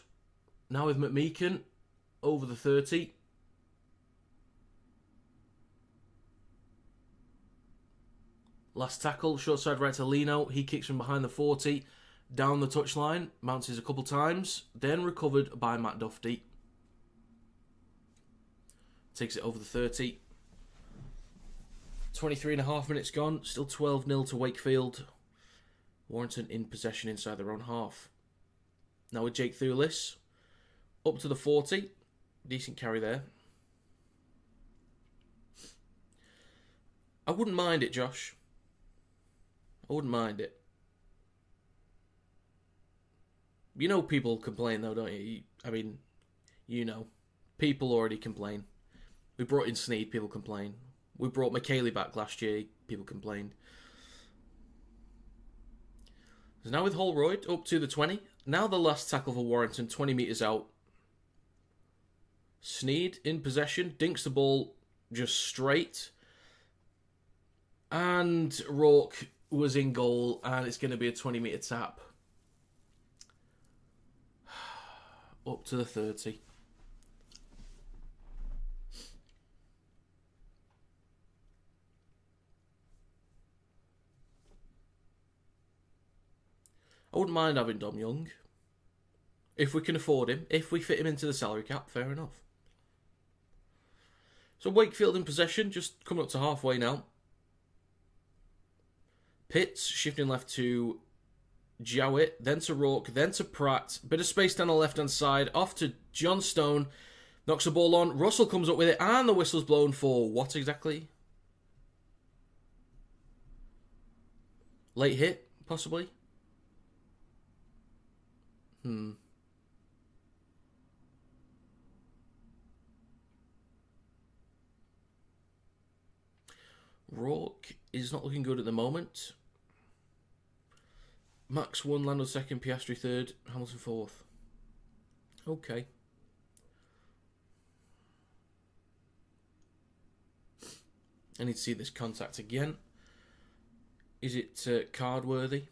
Now with McMeekin. Over the 30. Last tackle. Short side right to Lino. He kicks from behind the 40. Down the touchline, bounces a couple times, then recovered by Matt Duffy. Takes it over the 30. 23.5 minutes gone, still 12-0 to Wakefield. Warrington in possession inside their own half. Now with Jake Thulis, up to the 40. Decent carry there. I wouldn't mind it, Josh. I wouldn't mind it. You know people complain though, don't you? I mean, you know. People already complain. We brought in Sneed, people complain. We brought McKaylee back last year, people complained. So now with Holroyd, up to the 20. Now the last tackle for Warrington, 20 metres out. Sneed in possession, dinks the ball just straight. And Rourke was in goal, and it's going to be a 20-metre tap. Up to the 30. I wouldn't mind having Dom Young. If we can afford him. If we fit him into the salary cap, fair enough. So Wakefield in possession, just coming up to halfway now. Pitts shifting left to Jowett, then to Rourke, then to Pratt. Bit of space down the left-hand side. Off to John Stone. Knocks the ball on. Russell comes up with it. And the whistle's blown for what exactly? Late hit, possibly? Rourke is not looking good at the moment. Max 1, Lando 2nd, Piastri 3rd, Hamilton 4th. Okay. I need to see this contact again. Is it card worthy?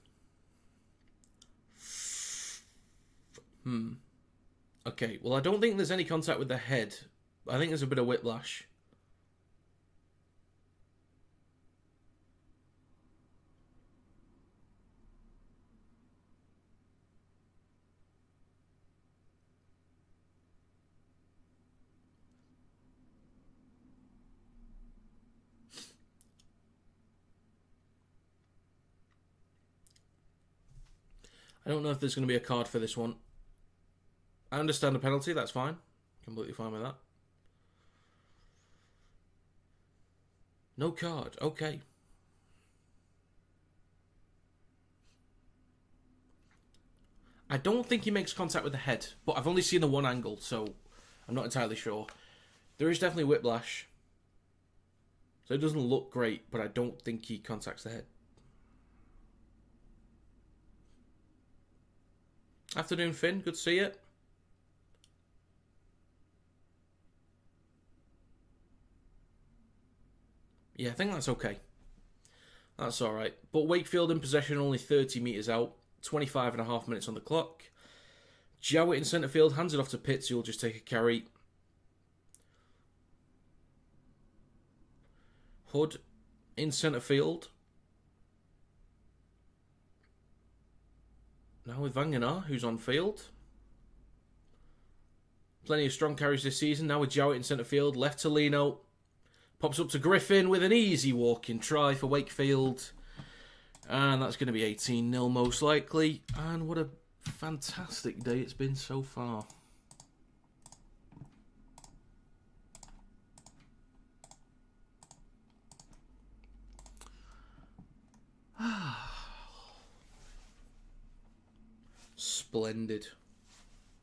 Okay, well, I don't think there's any contact with the head. I think there's a bit of whiplash. I don't know if there's going to be a card for this one. I understand the penalty, that's fine. Completely fine with that. No card, okay. I don't think he makes contact with the head, but I've only seen the one angle, so I'm not entirely sure. There is definitely whiplash. So it doesn't look great, but I don't think he contacts the head. Afternoon, Finn. Good to see you. Yeah, I think that's okay. That's all right. But Wakefield in possession, only 30 metres out. 25.5 minutes on the clock. Jowett in centre field, hands it off to Pitts, who'll just take a carry. Hood in centre field. Now with Vanganar, who's on field. Plenty of strong carries this season. Now with Jowett in centre field. Left to Lino. Pops up to Griffin with an easy walking try for Wakefield. And that's going to be 18-0 most likely. And what a fantastic day it's been so far. Splendid.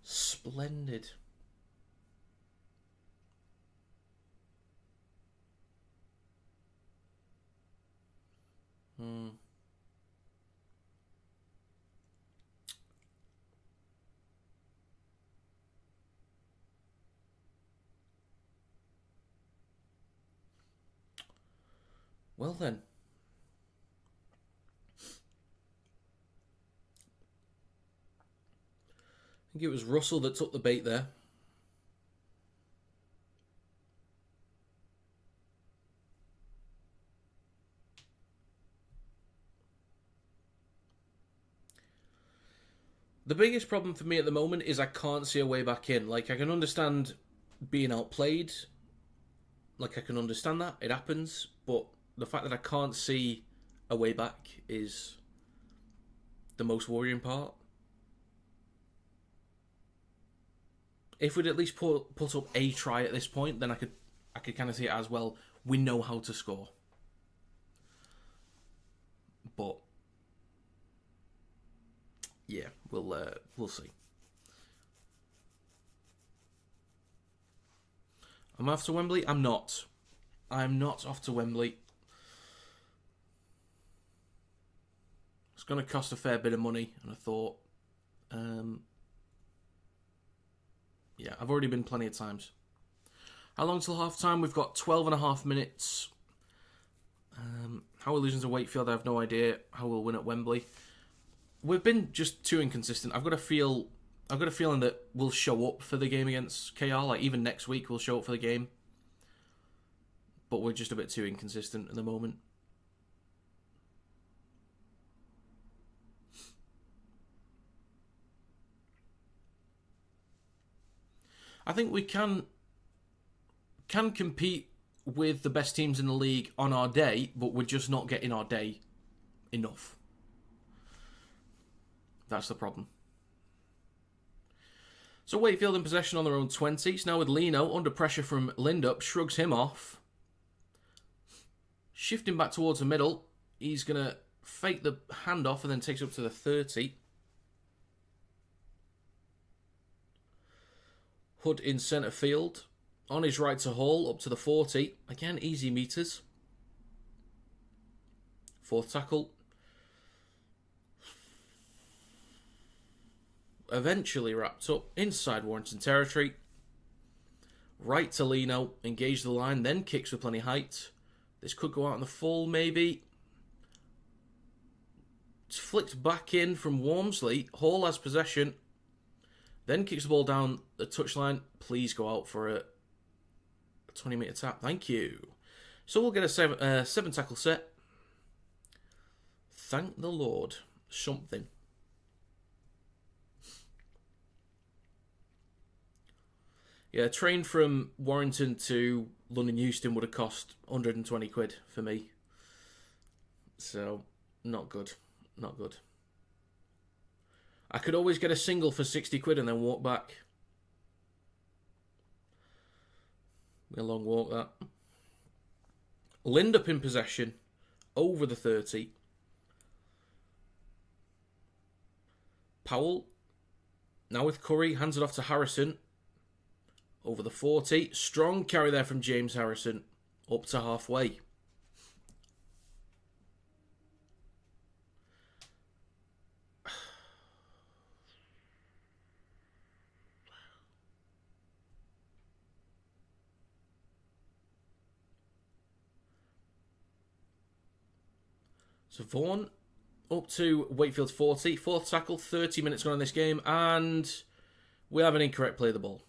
Splendid. Well then. I think it was Russell that took the bait there. The biggest problem for me at the moment is I can't see a way back in. Like, I can understand being outplayed. Like, I can understand that. It happens. But the fact that I can't see a way back is the most worrying part. If we'd at least put up a try at this point, then I could kind of see it as, well, we know how to score. But yeah, we'll see. I'm off to Wembley? I'm not. I'm not off to Wembley. It's going to cost a fair bit of money, and I thought, yeah, I've already been plenty of times. How long till half time? We've got 12.5 minutes. How we're losing to Wakefield, I have no idea. How we'll win at Wembley. We've been just too inconsistent. I've got a feeling that we'll show up for the game against KR. Like, even next week we'll show up for the game. But we're just a bit too inconsistent at the moment. I think we can compete with the best teams in the league on our day, but we're just not getting our day enough. That's the problem. So Wakefield in possession on their own 20s. Now with Lino, under pressure from Lindup, shrugs him off. Shifting back towards the middle. He's going to fake the handoff and then takes up to the 30. Hood in centre field. On his right to Hall, up to the 40. Again, easy meters. Fourth tackle. Eventually wrapped up inside Warrington territory. Right to Lino, engage the line, then kicks with plenty of height. This could go out on the full, maybe. It's flicked back in from Walmsley. Hall has possession. Then kicks the ball down the touchline. Please go out for a 20-metre tap. Thank you. So we'll get a 7 tackle set. Thank the Lord. Something. Yeah, a train from Warrington to London Euston would have cost 120 quid for me. So, not good. Not good. I could always get a single for 60 quid and then walk back. A long walk, that. Lindup in possession. Over the 30. Powell. Now with Curry. Hands it off to Harrison. Over the 40. Strong carry there from James Harrison. Up to halfway. So Vaughan up to Wakefield 40. Fourth tackle, 30 minutes gone in this game. And we have an incorrect play of the ball.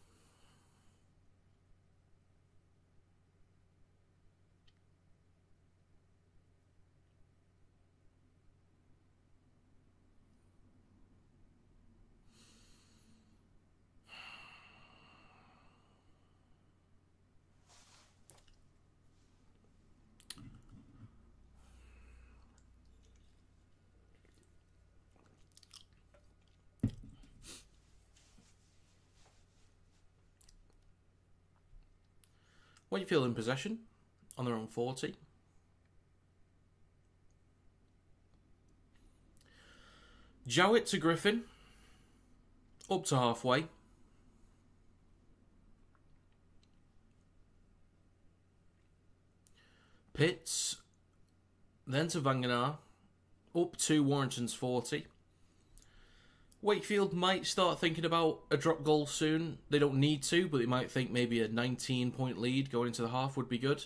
Wakefield in possession on their own 40. Jowett to Griffin. Up to halfway. Pitts. Then to Vanganar. Up to Warrington's 40. Wakefield might start thinking about a drop goal soon. They don't need to, but they might think maybe a 19-point lead going into the half would be good.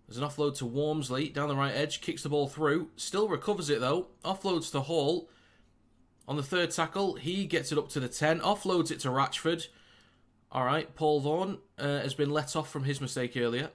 There's an offload to Walmsley, down the right edge, kicks the ball through, still recovers it though, offloads to Hall. On the third tackle, he gets it up to the 10, offloads it to Ratchford. Alright, Paul Vaughan has been let off from his mistake earlier.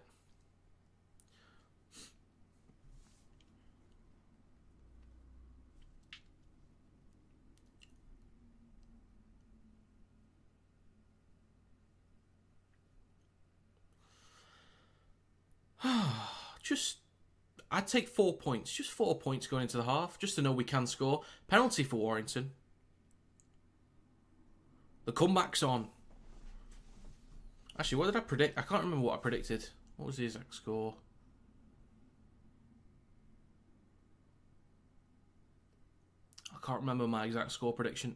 I'd take 4 points. Just 4 points going into the half, just to know we can score. Penalty for Warrington. The comeback's on. Actually, what did I predict? I can't remember what I predicted. What was the exact score? I can't remember my exact score prediction.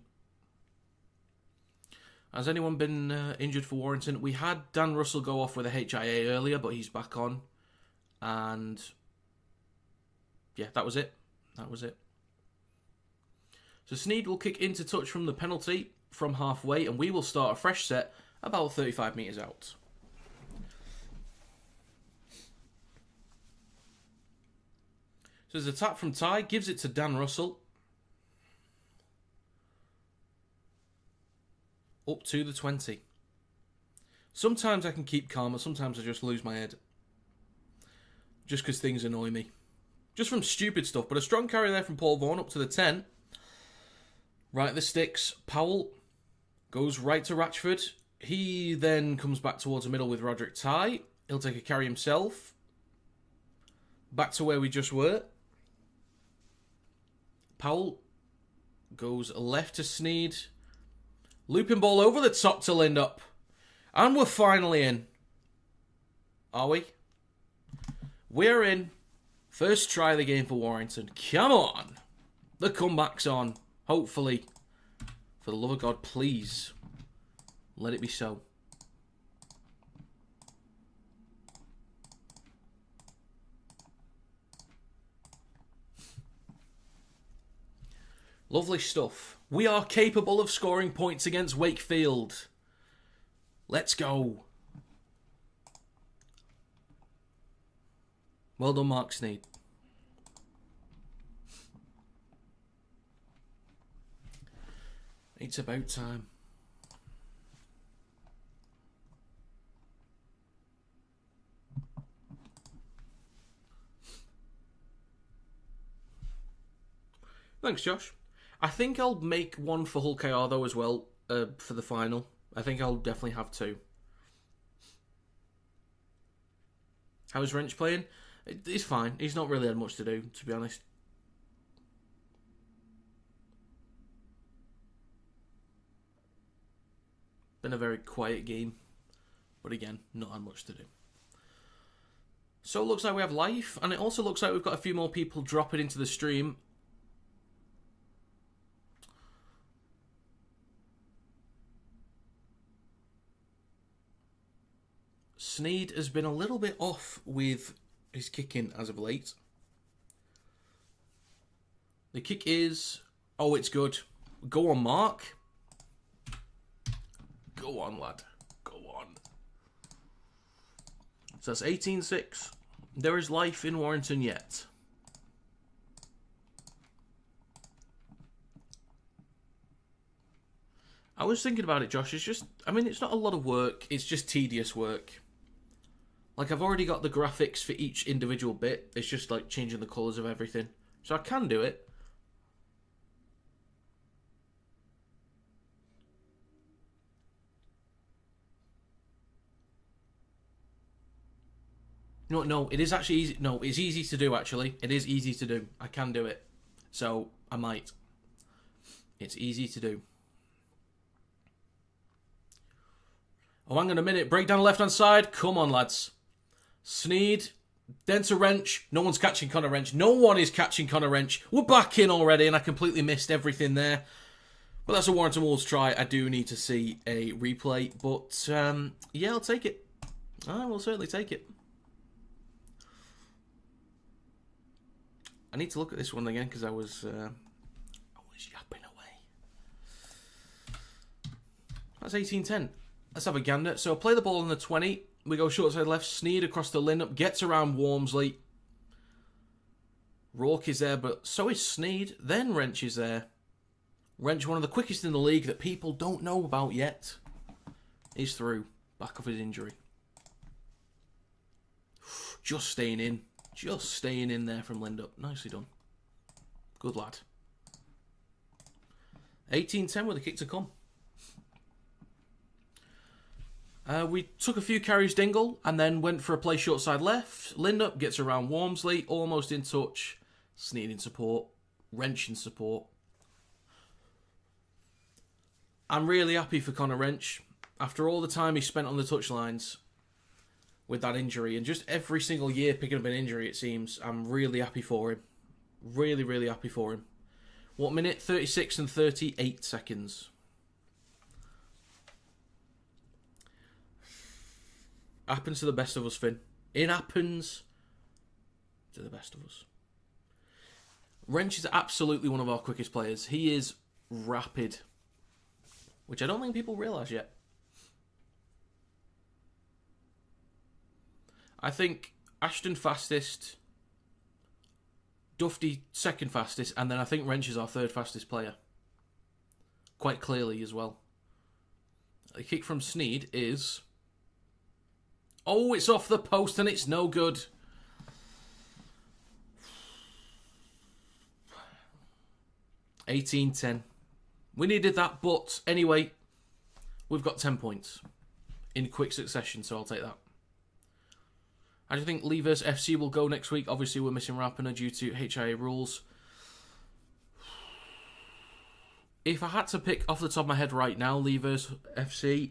Has anyone been injured for Warrington? We had Dan Russell go off with a HIA earlier, but he's back on. And yeah, that was it. That was it. So Sneed will kick into touch from the penalty from halfway, and we will start a fresh set about 35 metres out. So there's a tap from Ty, gives it to Dan Russell. Up to the 20. Sometimes I can keep calm, and sometimes I just lose my head. Just because things annoy me. Just from stupid stuff. But a strong carry there from Paul Vaughan up to the 10. Right at the sticks. Powell goes right to Ratchford. He then comes back towards the middle with Roderick Ty. He'll take a carry himself. Back to where we just were. Powell goes left to Sneed. Looping ball over the top to Lindup. And we're finally in. Are we? We're in. First try of the game for Warrington. Come on. The comeback's on. Hopefully. For the love of God, please. Let it be so. Lovely stuff. We are capable of scoring points against Wakefield. Let's go. Well done, Mark Sneed. It's about time. Thanks, Josh. I think I'll make one for Hull KR, though, as well, for the final. I think I'll definitely have two. How's Wrench playing? He's fine. He's not really had much to do, to be honest. Been a very quiet game. But again, not had much to do. So it looks like we have live, and it also looks like we've got a few more people dropping into the stream. Sneed has been a little bit off with his kicking as of late. The kick is... Oh, it's good. Go on, Mark. Go on, lad. Go on. So that's 18-6. There is life in Warrington yet. I was thinking about it, Josh. It's just... I mean, it's not a lot of work. It's just tedious work. Like, I've already got the graphics for each individual bit. It's just, like, changing the colours of everything. So I can do it. No, it is actually easy. No, it's easy to do, actually. It is easy to do. I can do it. So, I might. It's easy to do. Oh, hang on a minute. Break down the left-hand side. Come on, lads. Sneed. Then to Wrench. No one's catching Connor Wrench. No one is catching Connor Wrench. We're back in already, and I completely missed everything there. But that's a Warrington Wolves try. I do need to see a replay. But, yeah, I'll take it. I will certainly take it. I need to look at this one again because I was yapping away. That's 18-10. Let's have a gander. So play the ball on the 20. We go short side left. Sneed across the Lindup. Gets around Walmsley. Rourke is there, but so is Sneed. Then Wrench is there. Wrench, one of the quickest in the league that people don't know about yet. He's through. Back off his injury. Just staying in. Just staying in there from Lindup. Nicely done. Good lad. 18-10 with a kick to come. We took a few carries Dingle and then went for a play short side left. Lindup gets around Walmsley, almost in touch. Sneed in support. Wrench in support. I'm really happy for Connor Wrench. After all the time he spent on the touchlines with that injury, and just every single year picking up an injury, it seems, I'm really happy for him. Really, really happy for him. What minute? 36 and 38 seconds. Happens to the best of us, Finn. It happens to the best of us. Wrench is absolutely one of our quickest players. He is rapid, which I don't think people realise yet. I think Ashton fastest, Dufty second fastest, and then I think Wrench is our third fastest player. Quite clearly as well. The kick from Sneed is... Oh, it's off the post and it's no good. (18-10). We needed that, but anyway, we've got 10 points in quick succession, so I'll take that. I do think Levers FC will go next week. Obviously, we're missing Rapiner due to HIA rules. If I had to pick off the top of my head right now, Levers FC...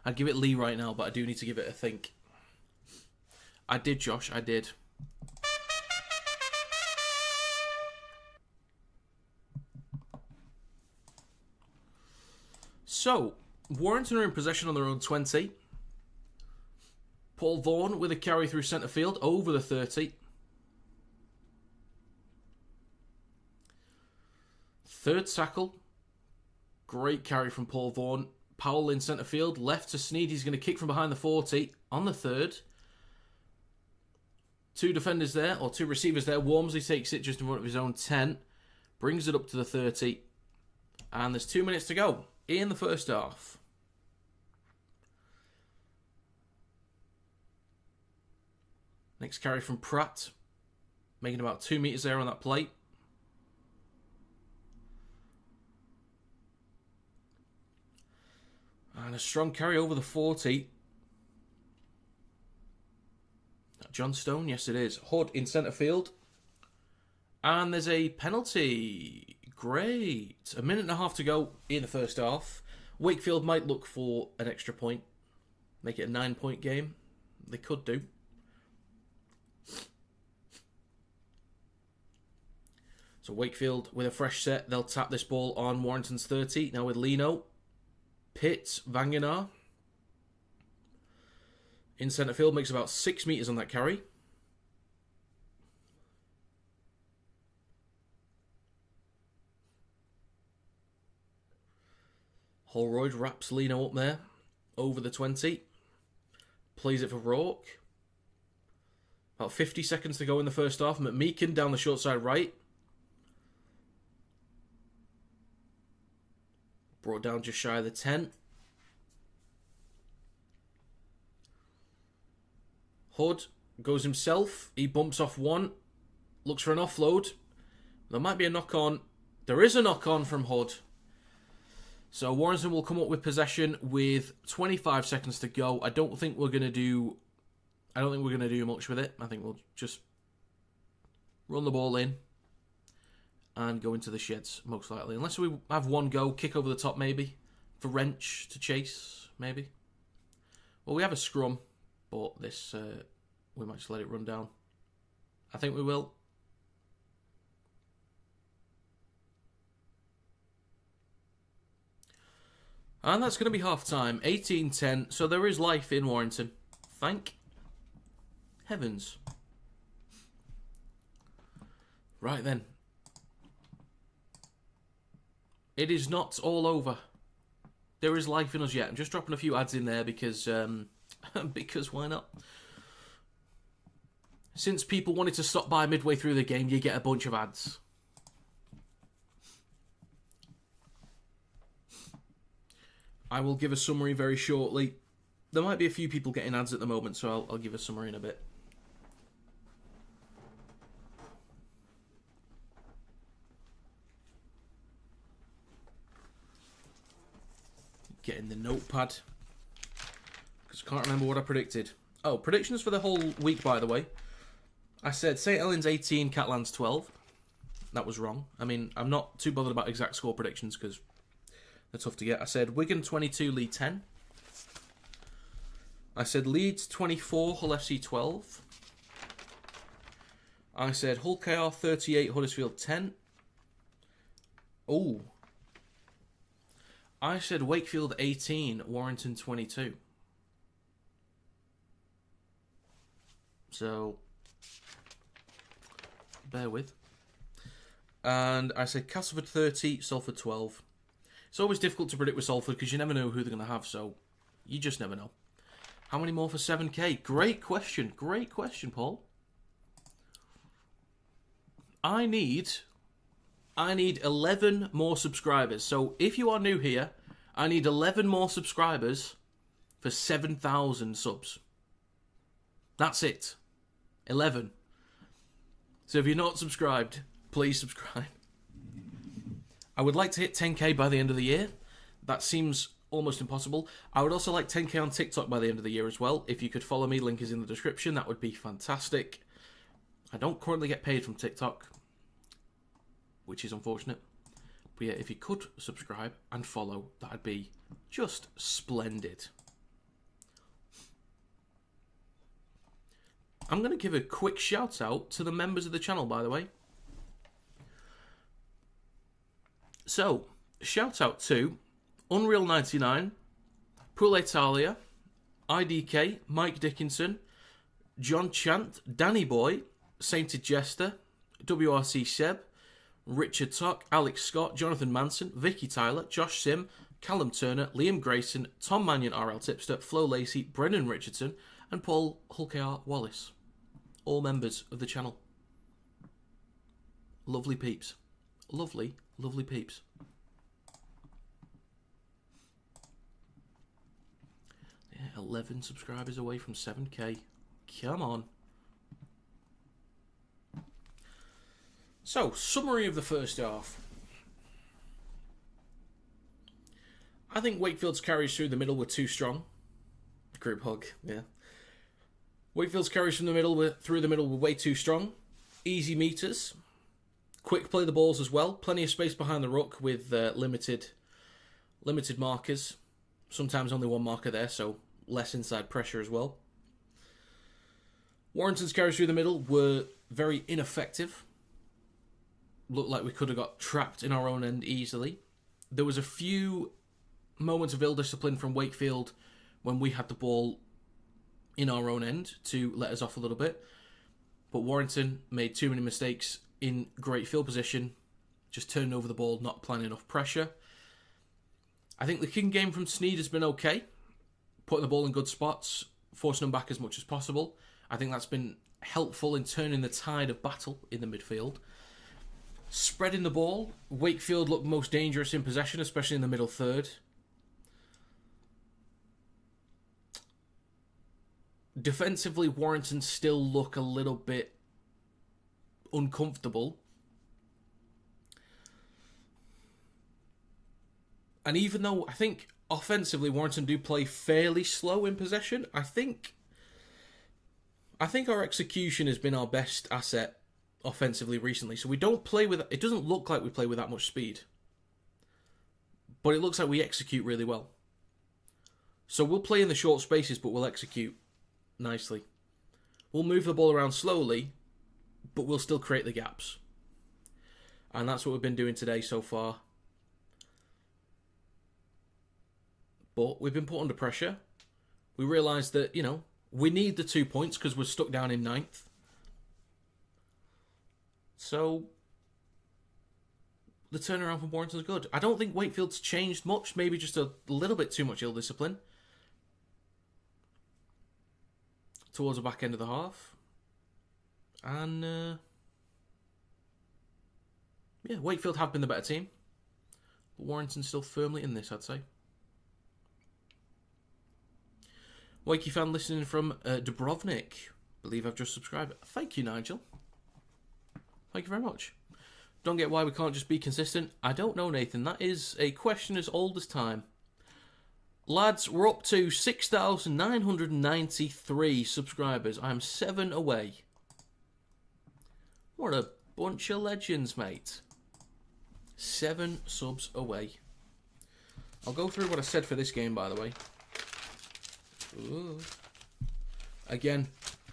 I'd give it Lee right now, but I do need to give it a think. I did, Josh. I did. So, Warrington are in possession on their own 20. Paul Vaughan with a carry through centre field over the 30. Third tackle. Great carry from Paul Vaughan. Powell in centre field. Left to Sneed. He's going to kick from behind the 40 on the third. Two defenders there, or two receivers there. Wormsley takes it just in front of his own 10. Brings it up to the 30. And there's 2 minutes to go in the first half. Next carry from Pratt. Making about 2 metres there on that plate. And a strong carry over the 40. John Stone, yes it is. Hood in centre field. And there's a penalty. Great. A minute and a half to go in the first half. Wakefield might look for an extra point. Make it a 9-point game. They could do. So Wakefield with a fresh set. They'll tap this ball on Warrington's 30. Now with Lino. Pitts, Vangenaar. In centre field, makes about 6 metres on that carry. Holroyd wraps Lino up there. Over the 20. Plays it for Rourke. About 50 seconds to go in the first half. McMeekin down the short side right. Brought down just shy of the 10. Hood goes himself. He bumps off one. Looks for an offload. There might be a knock-on. There is a knock-on from Hood. So Warrington will come up with possession with 25 seconds to go. I don't think we're going to do much with it. I think we'll just run the ball in and go into the sheds, most likely. Unless we have one go, kick over the top maybe, for Wrench to chase, maybe. Well, we have a scrum, but this, we might just let it run down. I think we will. And that's going to be half-time, 18-10, so there is life in Warrington. Thank heavens. Right then. It is not all over. There is life in us yet. I'm just dropping a few ads in there because because why not? Since people wanted to stop by midway through the game, you get a bunch of ads. I will give a summary very shortly. There might be a few people getting ads at the moment, so I'll give a summary in a bit. Getting the notepad, because I can't remember what I predicted. Oh, predictions for the whole week, by the way. I said St. Helens 18, Catalans 12. That was wrong. I mean, I'm not too bothered about exact score predictions because they're tough to get. I said Wigan 22, Leeds 10. I said Leeds 24, Hull FC 12. I said Hull KR 38, Huddersfield 10. Oh. I said Wakefield 18, Warrington 22. So, bear with. And I said Castleford 30, Salford 12. It's always difficult to predict with Salford because you never know who they're going to have, so you just never know. How many more for 7k? Great question, Paul. I need 11 more subscribers. So if you are new here, I need 11 more subscribers for 7,000 subs. That's it. 11. So if you're not subscribed, please subscribe. I would like to hit 10k by the end of the year. That seems almost impossible. I would also like 10k on TikTok by the end of the year as well. If you could follow me, link is in the description. That would be fantastic. I don't currently get paid from TikTok, which is unfortunate. But yeah, if you could subscribe and follow, that'd be just splendid. I'm going to give a quick shout out to the members of the channel, by the way. So, shout out to Unreal 99, Pool Italia, IDK, Mike Dickinson, John Chant, Danny Boy, Sainted Jester, WRC Seb, Richard Tuck, Alex Scott, Jonathan Manson, Vicky Tyler, Josh Sim, Callum Turner, Liam Grayson, Tom Mannion, RL Tipster, Flo Lacey, Brendan Richardson, and Paul Hulkar Wallace. All members of the channel. Lovely peeps. Lovely, lovely peeps. Yeah, 11 subscribers away from 7k. Come on. So, summary of the first half. I think Wakefield's carries through the middle were too strong. Group hug, yeah. Wakefield's carries from the middle through the middle were way too strong. Easy meters. Quick play the balls as well. Plenty of space behind the ruck with limited markers. Sometimes only one marker there, so less inside pressure as well. Warrington's carries through the middle were very ineffective. Looked like we could have got trapped in our own end easily. There was a few moments of ill discipline from Wakefield when we had the ball in our own end to let us off a little bit. But Warrington made too many mistakes in great field position, just turning over the ball, not applying enough pressure. I think the kicking game from Sneed has been okay, putting the ball in good spots, forcing them back as much as possible. I think that's been helpful in turning the tide of battle in the midfield. Spreading the ball, Wakefield looked most dangerous in possession, especially in the middle third. Defensively, Warrington still look a little bit uncomfortable. And even though I think offensively Warrington do play fairly slow in possession, I think our execution has been our best asset offensively recently. So we don't play with... It doesn't look like we play with that much speed. But it looks like we execute really well. So we'll play in the short spaces, but we'll execute nicely. We'll move the ball around slowly, but we'll still create the gaps. And that's what we've been doing today so far. But we've been put under pressure. We realised that, we need the 2 points because we're stuck down in 9th. So, the turnaround from Warrington's good. I don't think Wakefield's changed much. Maybe just a little bit too much ill discipline towards the back end of the half. And, Wakefield have been the better team. But Warrington's still firmly in this, I'd say. Wakey fan listening from Dubrovnik. Believe I've just subscribed. Thank you, Nigel. Thank you very much. Don't get why we can't just be consistent. I don't know, Nathan. That is a question as old as time. Lads, we're up to 6,993 subscribers. I'm 7 away. What a bunch of legends, mate. 7 subs away. I'll go through what I said for this game, by the way. Ooh. Again,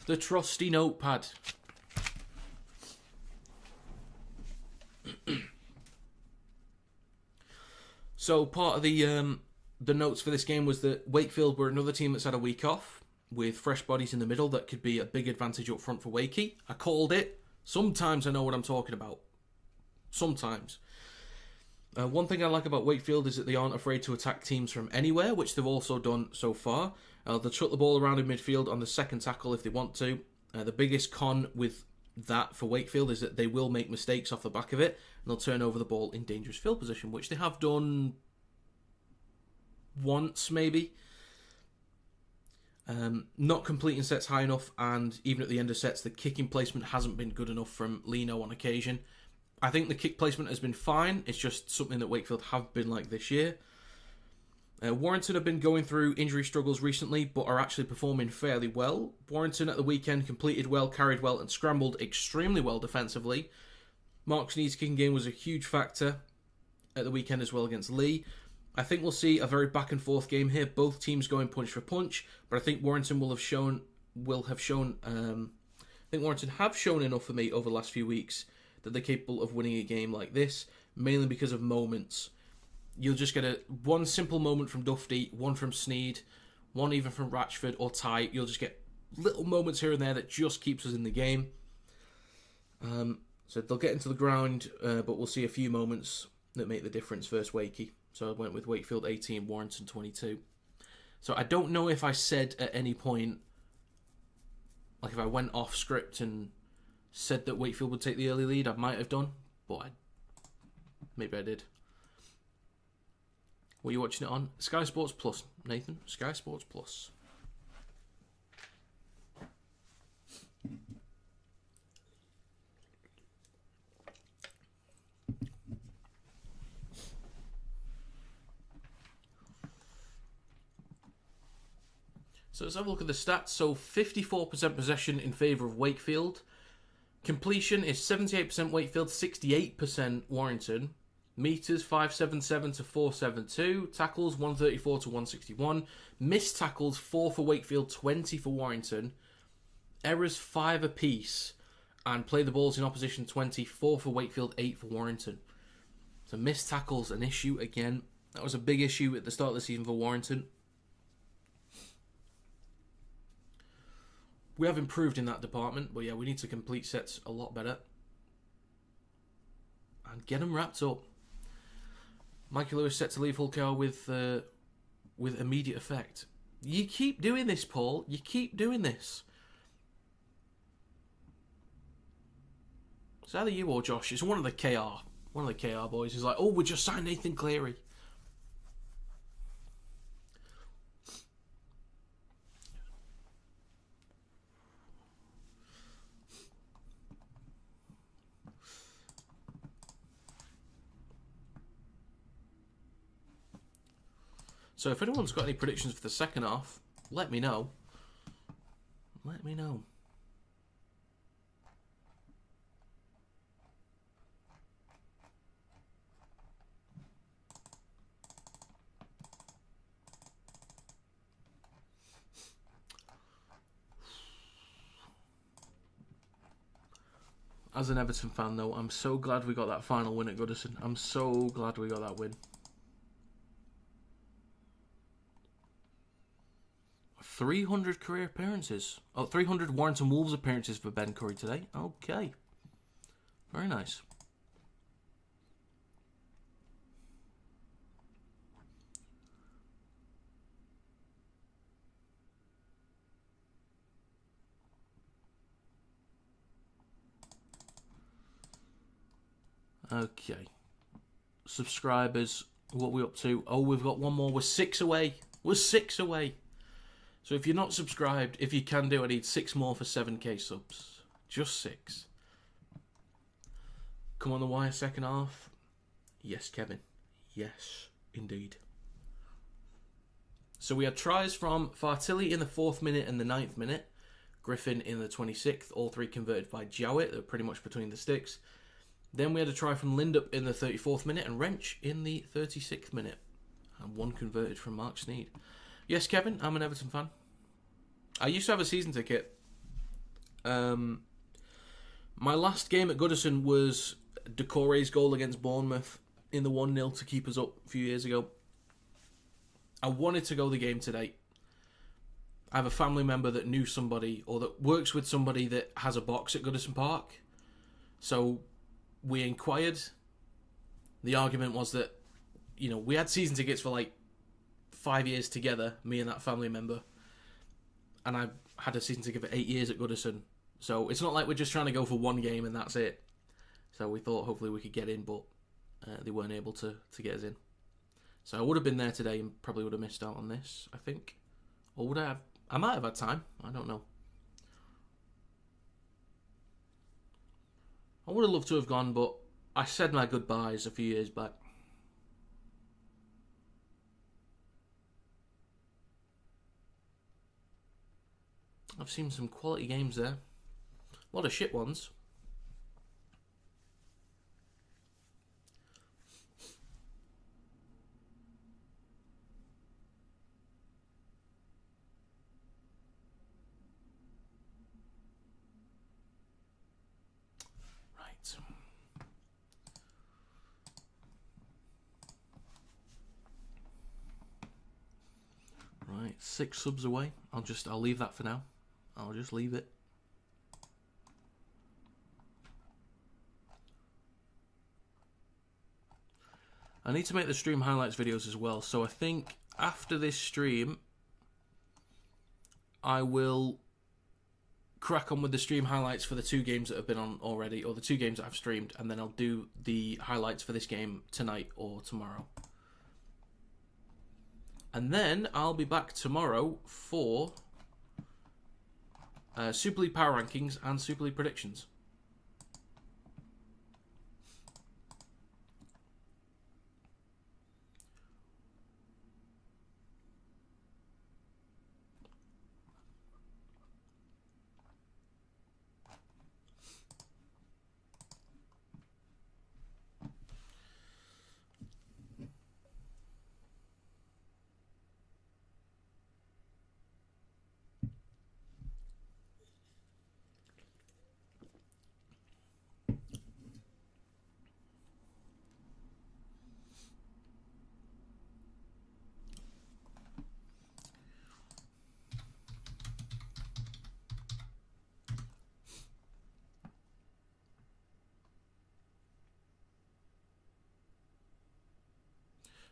the trusty notepad. So part of the notes for this game was that Wakefield were another team that's had a week off with fresh bodies in the middle that could be a big advantage up front for Wakey. I called it. Sometimes I know what I'm talking about. Sometimes. One thing I like about Wakefield is that they aren't afraid to attack teams from anywhere, which they've also done so far. They'll chuck the ball around in midfield on the second tackle if they want to. The biggest con with that for Wakefield is that they will make mistakes off the back of it, and they'll turn over the ball in dangerous field position, which they have done once, maybe. Not completing sets high enough, and even at the end of sets, the kicking placement hasn't been good enough from Lino on occasion. I think the kick placement has been fine. It's just something that Wakefield have been like this year. Warrington have been going through injury struggles recently, but are actually performing fairly well. Warrington at the weekend completed well, carried well, and scrambled extremely well defensively. Mark Sneed's kicking game was a huge factor at the weekend as well against Lee. I think we'll see a very back and forth game here. Both teams going punch for punch, but I think Warrington have shown enough for me over the last few weeks that they're capable of winning a game like this, mainly because of moments. You'll just get one simple moment from Dufty, one from Sneed, one even from Ratchford or Ty. You'll just get little moments here and there that just keeps us in the game. So they'll get into the ground, but we'll see a few moments that make the difference versus Wakey. So I went with Wakefield 18, Warrington 22. So I don't know if I said at any point, like if I went off script and said that Wakefield would take the early lead, I might have done, but maybe I did. What are you watching it on? Sky Sports Plus, Nathan. Sky Sports Plus. So let's have a look at the stats. So 54% possession in favour of Wakefield. Completion is 78% Wakefield, 68% Warrington. Meters 577 to 472. Tackles 134 to 161. Missed tackles 4 for Wakefield, 20 for Warrington. Errors 5 apiece. And play the balls in opposition 20, 4 for Wakefield, 8 for Warrington. So missed tackles an issue again. That was a big issue at the start of the season for Warrington. We have improved in that department, but yeah, we need to complete sets a lot better. And get them wrapped up. Mikey Lewis set to leave Hull KR with immediate effect. You keep doing this, Paul. You keep doing this. It's either you or Josh. It's one of the KR boys. He's like, oh, we just signed Nathan Cleary. So if anyone's got any predictions for the second half, let me know. Let me know. As an Everton fan, though, I'm so glad we got that final win at Goodison. I'm so glad we got that win. 300 career appearances. Oh, 300 Warrington Wolves appearances for Ben Curry today. Okay. Very nice. Okay. Subscribers, what are we up to? Oh, we've got one more. We're 6 away. We're 6 away. So if you're not subscribed, if you can do, I need 6 more for 7k subs. Just 6. Come on the wire second half. Yes, Kevin. Yes, indeed. So we had tries from Fartilli in the 4th minute and the 9th minute. Griffin in the 26th. All 3 converted by Jowett. They're pretty much between the sticks. Then we had a try from Lindup in the 34th minute and Wrench in the 36th minute. And 1 converted from Mark Sneed. Yes, Kevin, I'm an Everton fan. I used to have a season ticket. My last game at Goodison was Decore's goal against Bournemouth in the 1-0 to keep us up a few years ago. I wanted to go the game today. I have a family member that knew somebody or that works with somebody that has a box at Goodison Park. So we inquired. The argument was that, you know, we had season tickets for like 5 years together, me and that family member. And I had a season ticket for 8 years at Goodison. So it's not like we're just trying to go for one game and that's it. So we thought hopefully we could get in, but they weren't able to get us in. So I would have been there today and probably would have missed out on this, I think. Or would I have? I might have had time. I don't know. I would have loved to have gone, but I said my goodbyes a few years back. I've seen some quality games there. A lot of shit ones. Right. Right, 6 subs away. I'll leave that for now. I'll just leave it. I need to make the stream highlights videos as well. So I think after this stream, I will crack on with the stream highlights for the 2 games that have been on already, or the 2 games that I've streamed, and then I'll do the highlights for this game tonight or tomorrow. And then I'll be back tomorrow for Super League Power Rankings and Super League Predictions.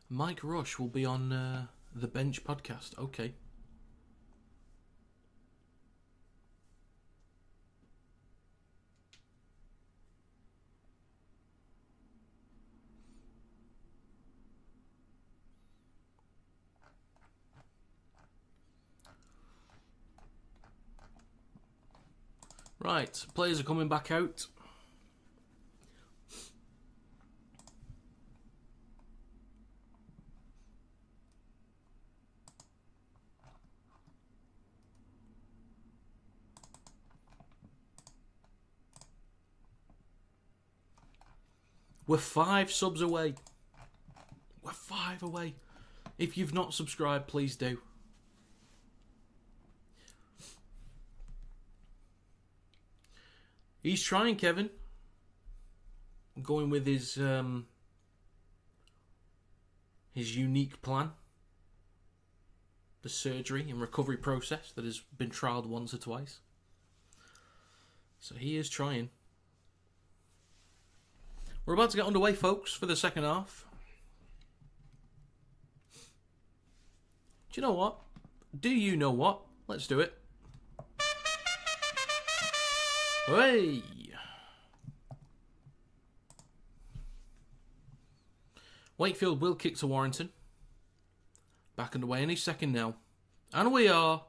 Mike Rush will be on the Bench podcast. Okay. Right, players are coming back out. We're 5 subs away. We're 5 away. If you've not subscribed, please do. He's trying, Kevin. Going with his unique plan. The surgery and recovery process that has been trialled once or twice. So he is trying. We're about to get underway, folks, for the second half. Do you know what? Do you know what? Let's do it. Hey! Wakefield will kick to Warrington. Back underway any second now. And we are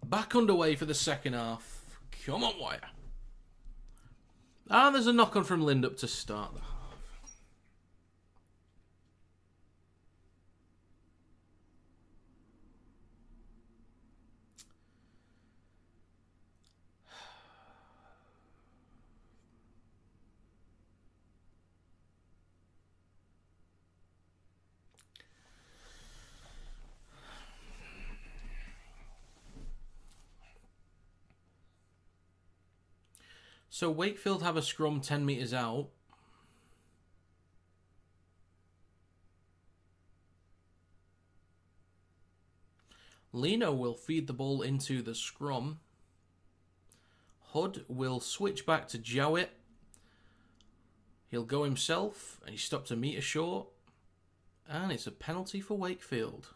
back underway for the second half. Come on, Wire. And there's a knock-on from Lindup to start the half. So Wakefield have a scrum 10 metres out. Lino will feed the ball into the scrum. Hood will switch back to Jowett. He'll go himself, and he's stopped a metre short. And it's a penalty for Wakefield.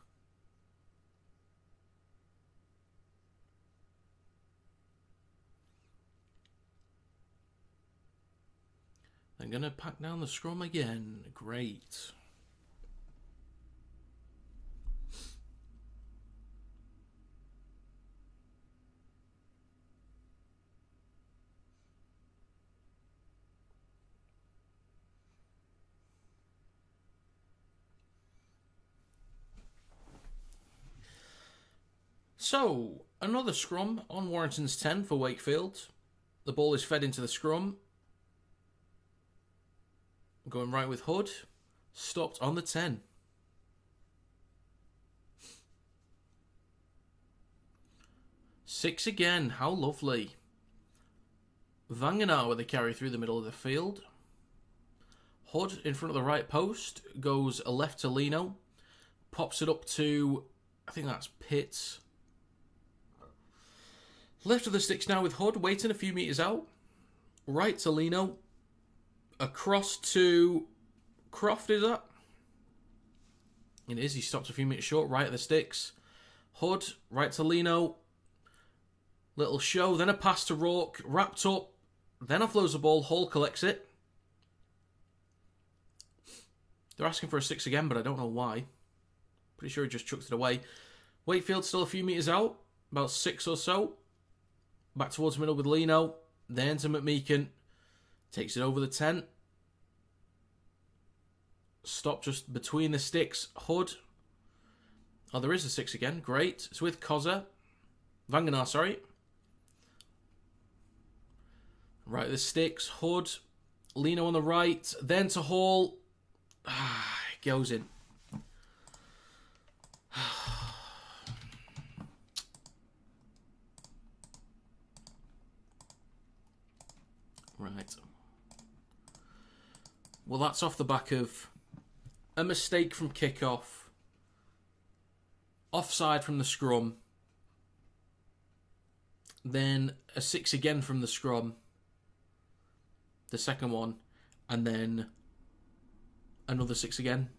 They're going to pack down the scrum again. Great. So, another scrum on Warrington's 10 for Wakefield. The ball is fed into the scrum. Going right with Hood. Stopped on the 10. Six again. How lovely. Vangenaar with a carry through the middle of the field. Hood in front of the right post. Goes left to Lino. Pops it up to, I think that's Pitts. Left of the sticks now with Hood. Waiting a few metres out. Right to Lino. Across to Croft, is that? It is. He stopped a few metres short, right at the sticks. Hood, right to Lino. Little show, then a pass to Rourke. Wrapped up, then offloads the ball. Hall collects it. They're asking for a 6 again, but I don't know why. Pretty sure he just chucked it away. Wakefield still a few metres out. About 6 or so. Back towards the middle with Lino. Then to McMeekin. Takes it over the 10. Stop just between the sticks. Hood. Oh, there is a 6 again. Great. It's with Koza. Vanganar, sorry. Right at the sticks. Hood. Lino on the right. Then to Hall. Goes in. Right. Well, that's off the back of a mistake from Kickoff, offside from the scrum, then a 6 again from the scrum, the second one, and then another 6 again.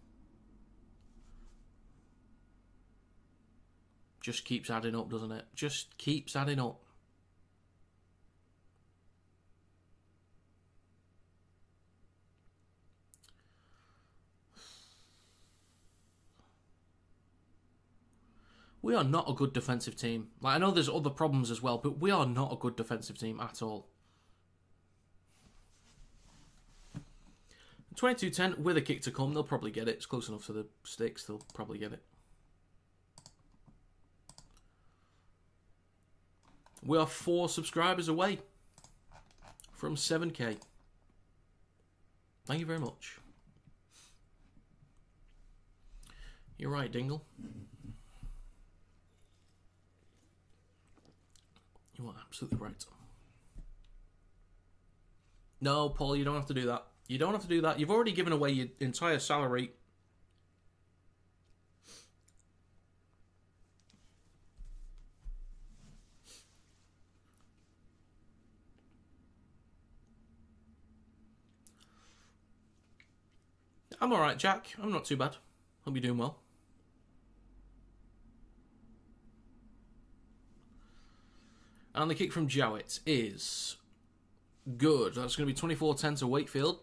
Just keeps adding up, doesn't it? Just keeps adding up. We are not a good defensive team. Like, I know there's other problems as well, but we are not a good defensive team at all. 22-10 with a kick to come. They'll probably get it. It's close enough to the sticks. They'll probably get it. We are 4 subscribers away from 7K. Thank you very much. You're right, Dingle. You are absolutely right. No, Paul, you don't have to do that. You don't have to do that. You've already given away your entire salary. I'm alright, Jack. I'm not too bad. Hope you're doing well. And the kick from Jowett is good. That's going to be 24-10 to Wakefield.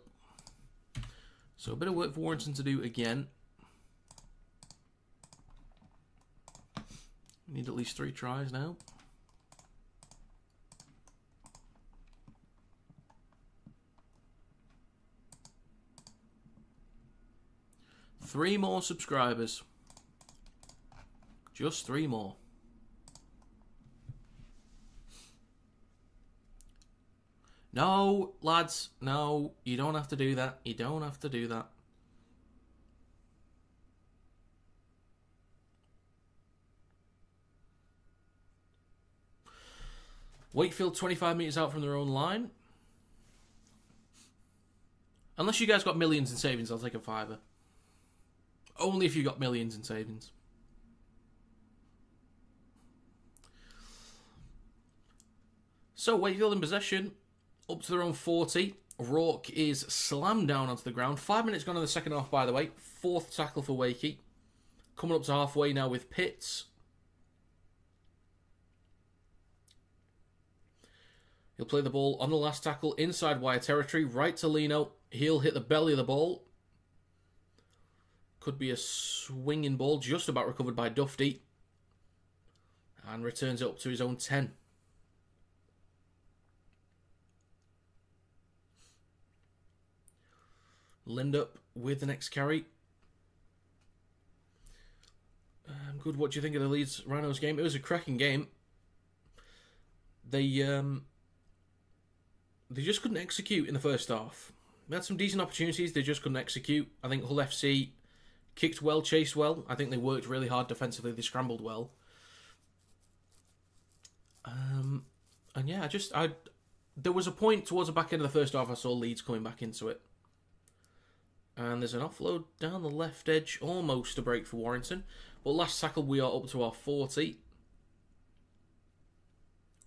So a bit of work for Warrington to do again. Need at least 3 tries now. Three more subscribers. Just 3 more. No, lads. No, you don't have to do that. You don't have to do that. Wakefield 25 metres out from their own line. Unless you guys got millions in savings, I'll take a fiver. Only if you got millions in savings. So, Wakefield in possession. Up to their own 40. Rourke is slammed down onto the ground. 5 minutes gone in the second half, by the way. 4th tackle for Wakey. Coming up to halfway now with Pitts. He'll play the ball on the last tackle inside wire territory. Right to Lino. He'll hit the belly of the ball. Could be a swinging ball. Just about recovered by Dufty. And returns it up to his own 10. Lindup with the next carry. Good. What do you think of the Leeds Rhinos game? It was a cracking game. They just couldn't execute in the first half. They had some decent opportunities. They just couldn't execute. I think Hull FC kicked well, chased well. I think they worked really hard defensively. They scrambled well. And yeah, there was a point towards the back end of the first half I saw Leeds coming back into it. And there's an offload down the left edge, almost a break for Warrington. But last tackle, we are up to our 40.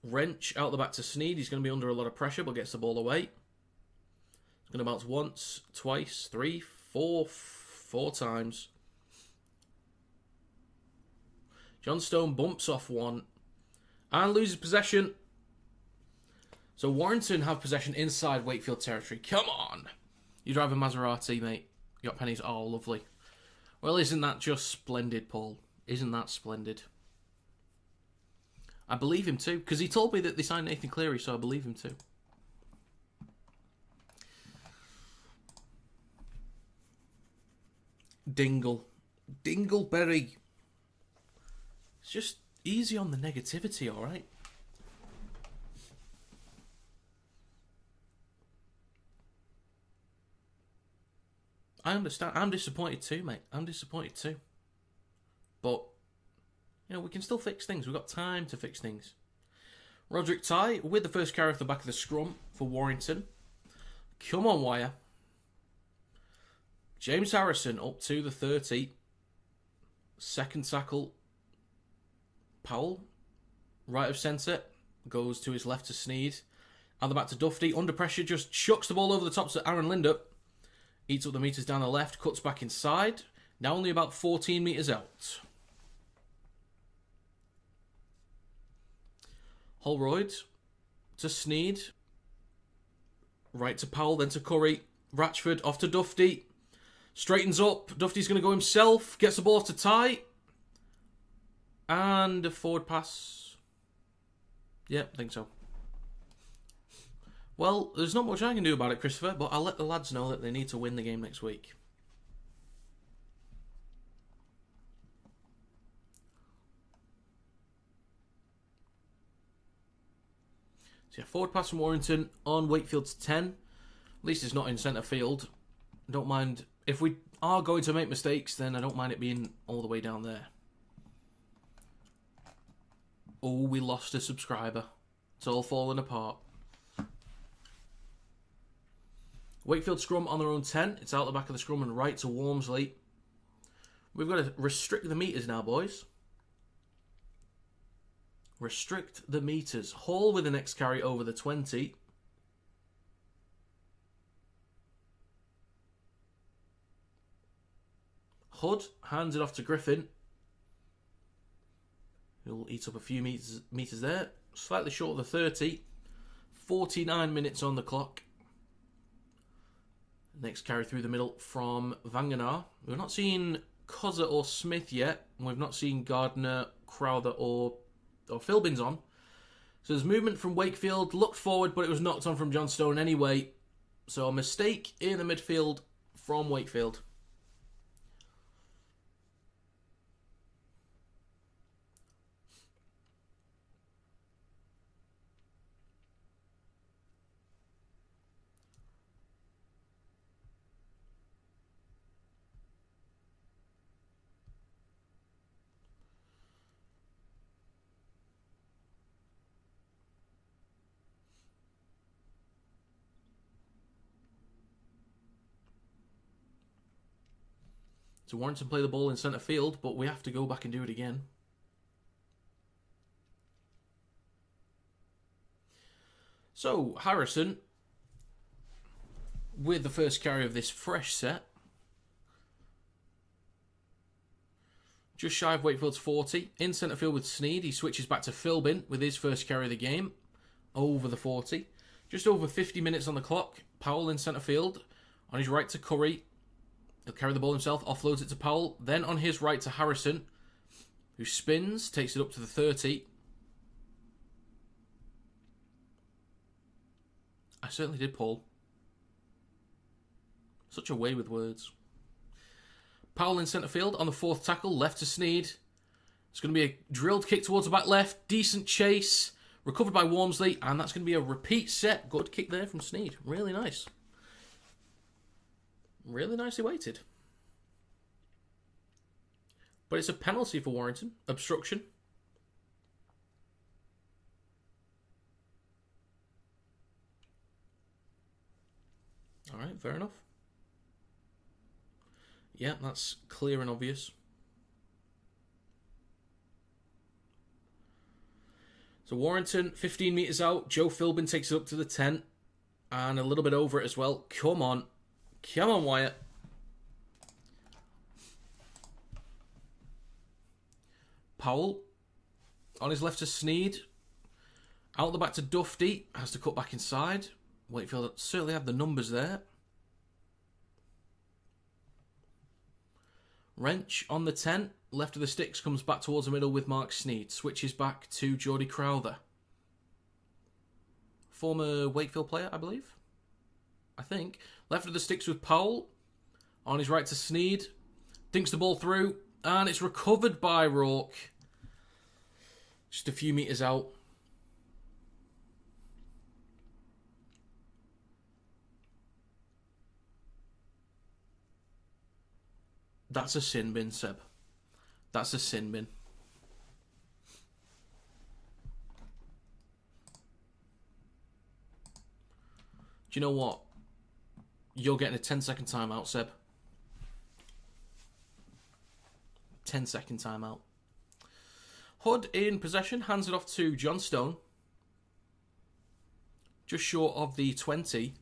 Wrench out the back to Sneed. He's going to be under a lot of pressure, but gets the ball away. He's going to bounce once, twice, 3, 4 times. John Stone bumps off one and loses possession. So Warrington have possession inside Wakefield territory. Come on. You drive a Maserati, mate. You got pennies. Oh, lovely. Well, isn't that just splendid, Paul? Isn't that splendid? I believe him too, because he told me that they signed Nathan Cleary, so I believe him too. Dingle. Dingleberry. It's just easy on the negativity, alright? I understand. I'm disappointed too, mate. I'm disappointed too. But, you know, we can still fix things. We've got time to fix things. Roderick Ty with the first carry off the back of the scrum for Warrington. Come on, Wire. James Harrison up to the 30. Second tackle. Powell, right of centre, goes to his left to Sneed. And the back to Dufty. Under pressure, just chucks the ball over the top to Aaron Linder. Eats up the metres down the left, cuts back inside. Now only about 14 metres out. Holroyd to Sneed. Right to Powell, then to Curry. Ratchford off to Dufty. Straightens up. Dufty's going to go himself. Gets the ball off to Ty. And a forward pass. Yep, think so. Well, there's not much I can do about it, Christopher, but I'll let the lads know that they need to win the game next week. So yeah, forward pass from Warrington on Wakefield's 10. At least it's not in centre field. Don't mind. If we are going to make mistakes, then I don't mind it being all the way down there. Oh, we lost a subscriber. It's all falling apart. Wakefield scrum on their own 10. It's out the back of the scrum and right to Walmsley. We've got to restrict the metres now, boys. Restrict the metres. Hall with the next carry over the 20. Hood hands it off to Griffin. He'll eat up a few meters there. Slightly short of the 30. 49 minutes on the clock. Next carry through the middle from Vangenaar. We've not seen Cozza or Smith yet. And we've not seen Gardner, Crowther or Philbins on. So there's movement from Wakefield. Looked forward, but it was knocked on from John Stone anyway. So a mistake in the midfield from Wakefield. So Warrington play the ball in centre field, but we have to go back and do it again. So Harrison, with the first carry of this fresh set, just shy of Wakefield's 40. In centre field with Sneed, he switches back to Philbin with his first carry of the game, over the 40. Just over 50 minutes on the clock. Powell in centre field, on his right to Curry. He'll carry the ball himself, offloads it to Powell. Then on his right to Harrison, who spins, takes it up to the 30. I certainly did, Paul. Such a way with words. Powell in centre field on the fourth tackle, left to Sneed. It's going to be a drilled kick towards the back left. Decent chase. Recovered by Walmsley. And that's going to be a repeat set. Good kick there from Sneed. Really nice. Really nicely weighted. But it's a penalty for Warrington. Obstruction. Alright, fair enough. Yeah, that's clear and obvious. So Warrington, 15 metres out. Joe Philbin takes it up to the 10. And a little bit over it as well. Come on. Come on, Wyatt. Powell. On his left to Sneed. Out the back to Dufty. Has to cut back inside. Wakefield certainly have the numbers there. Wrench on the 10. Left of the sticks comes back towards the middle with Mark Sneed. Switches back to Geordie Crowther. Former Wakefield player, I believe. I think. Left of the sticks with Powell. On his right to Sneed. Dinks the ball through. And it's recovered by Rourke. Just a few metres out. That's a sin bin, Seb. That's a sin bin. Do you know what? You're getting a 10-second timeout, Seb. 10-second timeout. Hood in possession, hands it off to John Stone. Just short of the 20.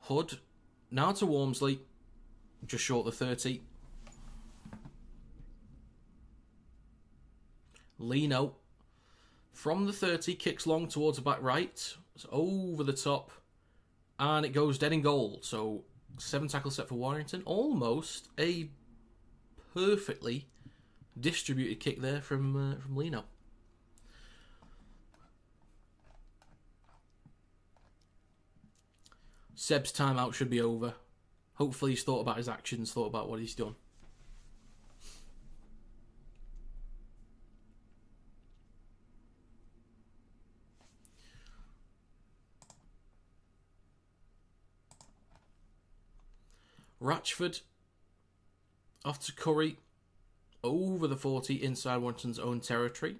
Hood, now to Walmsley, just short of the 30. Lino, from the 30, kicks long towards the back right. It's over the top, and it goes dead in goal. So 7 tackle set for Warrington. Almost a perfectly distributed kick there from Lino. Seb's timeout should be over. Hopefully he's thought about his actions, thought about what he's done. Ratchford off to Curry. Over the 40 inside Warrington's own territory.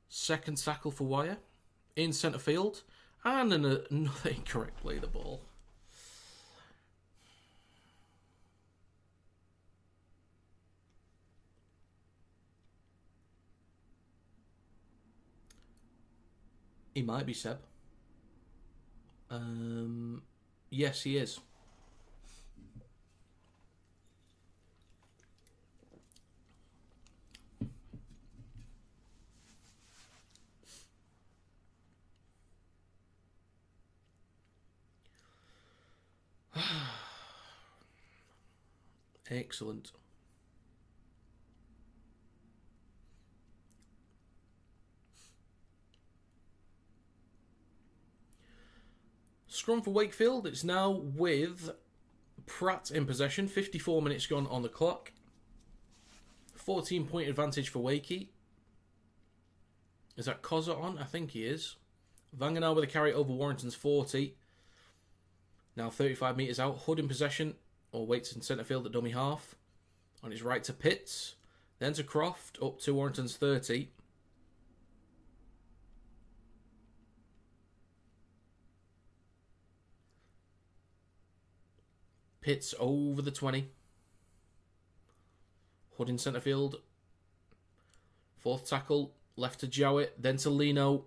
Second tackle for Wire. In centre field. And another incorrect play the ball. He might be Seb. Yes, he is. Excellent. Scrum for Wakefield. It's now with Pratt in possession. 54 minutes gone on the clock. 14-point advantage for Wakey. Is that Koza on? I think he is. Vanganau with a carry over Warrington's 40. Now 35 metres out. Hood in possession. Or waits in centre field at dummy half. On his right to Pitts. Then to Croft. Up to Warrington's 30. Pitts over the 20. Hood in centre field. Fourth tackle. Left to Jowett. Then to Lino.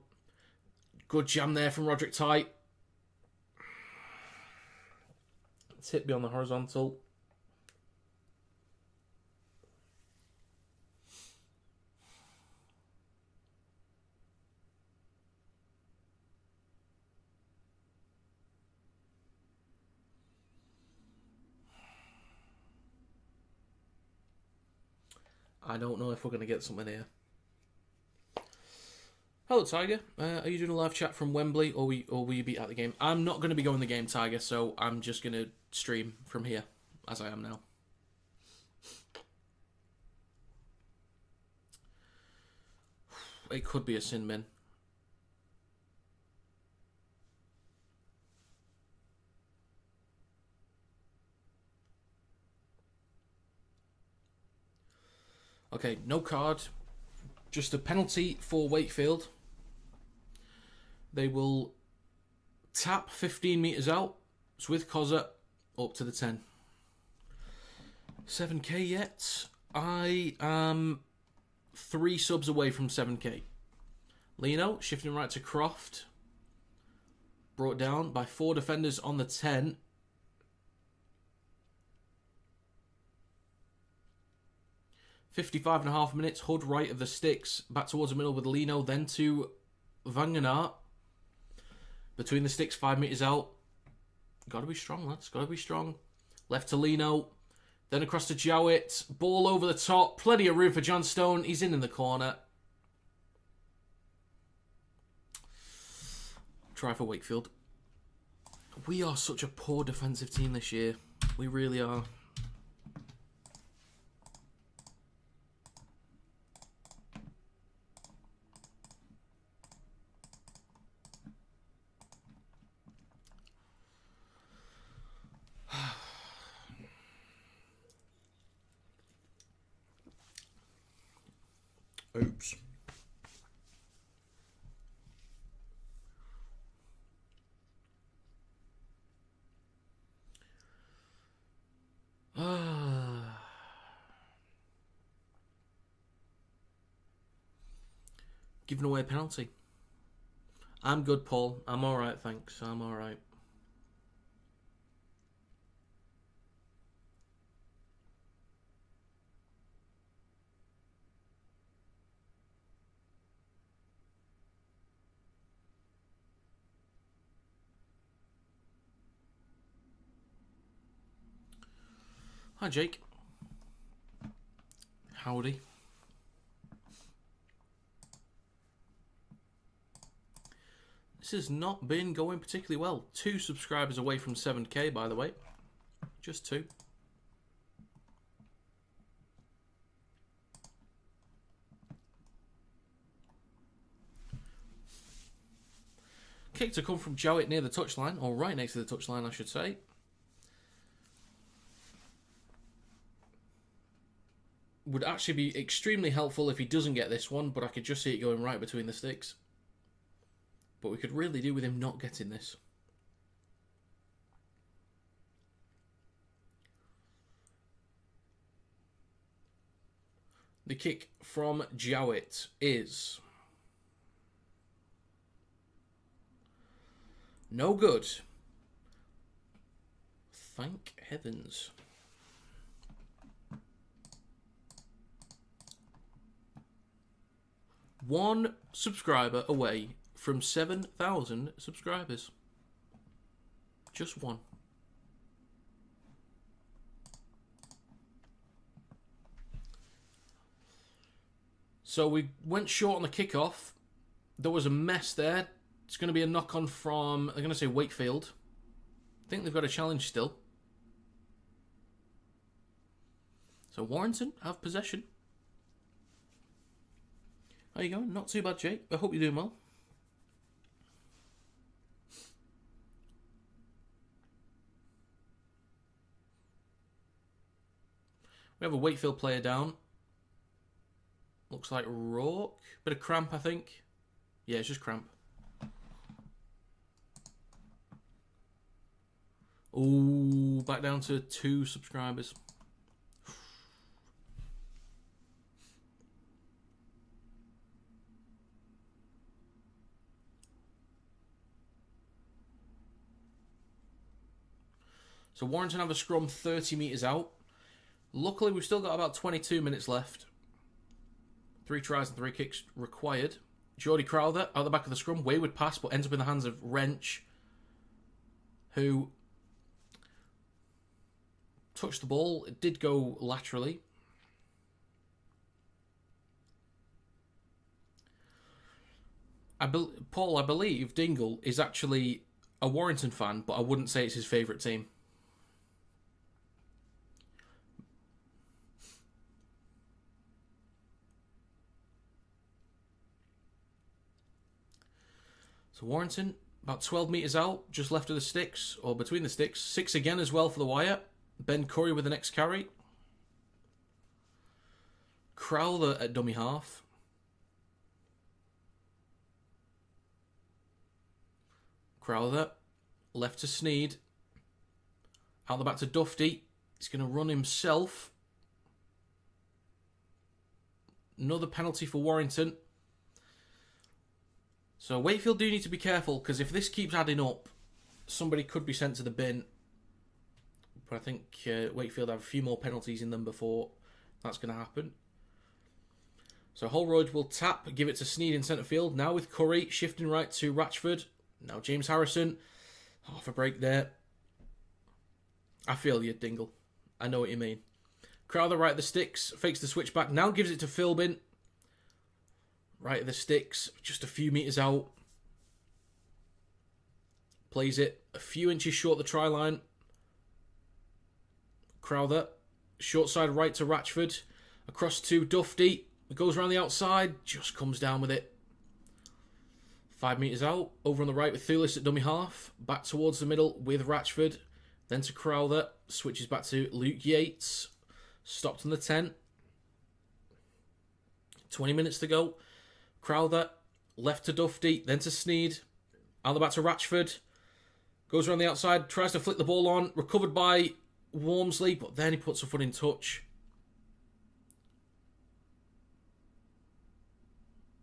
Good jam there from Roderick Tye. It's hit beyond the horizontal. I don't know if we're going to get something here. Hello, Tiger. Are you doing a live chat from Wembley, or will you be at the game? I'm not going to be going to the game, Tiger, so I'm just going to stream from here, as I am now. It could be a sin bin. Okay, no card. Just a penalty for Wakefield. They will tap 15 metres out. It's with Koza up to the 10. 7k yet. I am 3 subs away from 7k. Lino shifting right to Croft. Brought down by 4 defenders on the 10. .55.5 minutes. Hood right of the sticks. Back towards the middle with Lino. Then to Vangenart. Between the sticks, 5 metres out. Got to be strong, lads. Got to be strong. Left to Lino. Then across to Jowett. Ball over the top. Plenty of room for John Stone. He's in the corner. Try for Wakefield. We are such a poor defensive team this year. We really are. Oops. Giving away a penalty. I'm good, Paul. I'm alright, thanks. I'm alright. Hi, Jake. Howdy. This has not been going particularly well. 2 subscribers away from 7k, by the way. Just 2. Kick to come from Jowett near the touchline, or right next to the touchline, I should say. Would actually be extremely helpful if he doesn't get this one, but I could just see it going right between the sticks. But we could really do with him not getting this. The kick from Jowett is no good. Thank heavens. One subscriber away from 7,000 subscribers. Just one. So we went short on the kickoff. There was a mess there. It's going to be a knock-on from, I'm going to say Wakefield. I think they've got a challenge still. So Warrington have possession. How you going? Not too bad, Jake. I hope you're doing well. We have a Wakefield player down. Looks like Rourke. Bit of cramp, I think. Yeah, it's just cramp. Ooh, back down to 2 subscribers. So Warrington have a scrum 30 metres out. Luckily, we've still got about 22 minutes left. 3 tries and 3 kicks required. Geordie Crowther out the back of the scrum. Wayward pass, but ends up in the hands of Wrench, who touched the ball. It did go laterally. Paul, I believe Dingle is actually a Warrington fan, but I wouldn't say it's his favourite team. So Warrington, about 12 metres out, just left of the sticks, or between the sticks. 6 again as well for the wire. Ben Curry with the next carry. Crowther at dummy half. Crowther, left to Sneed. Out the back to Dufty. He's going to run himself. Another penalty for Warrington. So Wakefield do need to be careful, because if this keeps adding up, somebody could be sent to the bin. But I think Wakefield have a few more penalties in them before that's going to happen. So Holroyd will tap, give it to Sneed in centre field. Now with Curry, shifting right to Ratchford. Now James Harrison. Half a break there. I feel you, Dingle. I know what you mean. Crowther right at the sticks, fakes the switch back. Now gives it to Philbin. Right at the sticks, just a few metres out. Plays it a few inches short the try line. Crowther, short side right to Ratchford. Across to Dufty. It goes around the outside, just comes down with it. 5 metres out, over on the right with Thulis at dummy half. Back towards the middle with Ratchford. Then to Crowther, switches back to Luke Yates. Stopped on the 10. 20 minutes to go. Crowther, left to Dufty, then to Sneed. On the back to Ratchford. Goes around the outside, tries to flick the ball on. Recovered by Wormsley, but then he puts a foot in touch.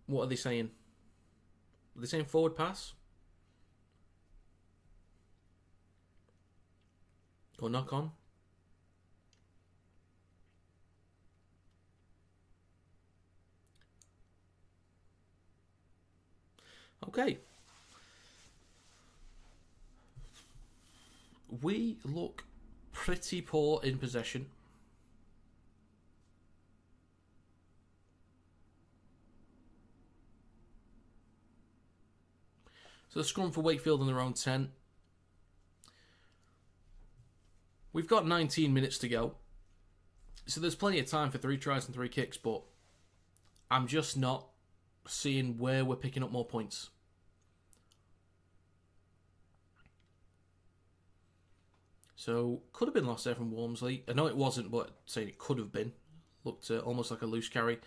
What are they saying? Are they saying forward pass? Or knock on? Okay. We look pretty poor in possession. So the scrum for Wakefield in their own 10. We've got 19 minutes to go. So there's plenty of time for 3 tries and 3 kicks, but I'm just not seeing where we're picking up more points. So, could have been lost there from Wormsley. I know it wasn't, but saying it could have been. Looked almost like a loose carry.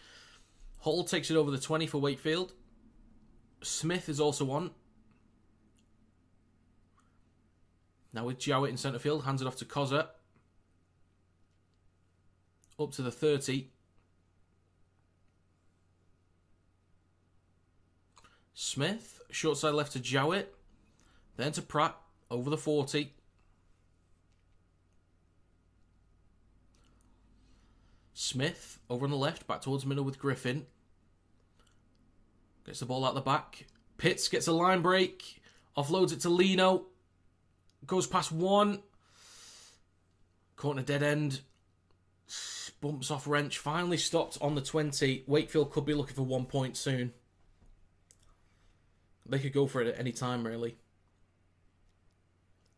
Hull takes it over the 20 for Wakefield. Smith is also on. Now with Jowett in centre field, hands it off to Cozza. Up to the 30. Smith, short side left to Jowett. Then to Pratt, over the 40. Smith, over on the left, back towards the middle with Griffin. Gets the ball out the back. Pitts gets a line break. Offloads it to Lino. Goes past one. Caught in a dead end. Bumps off Wrench. Finally stopped on the 20. Wakefield could be looking for 1 point soon. They could go for it at any time, really.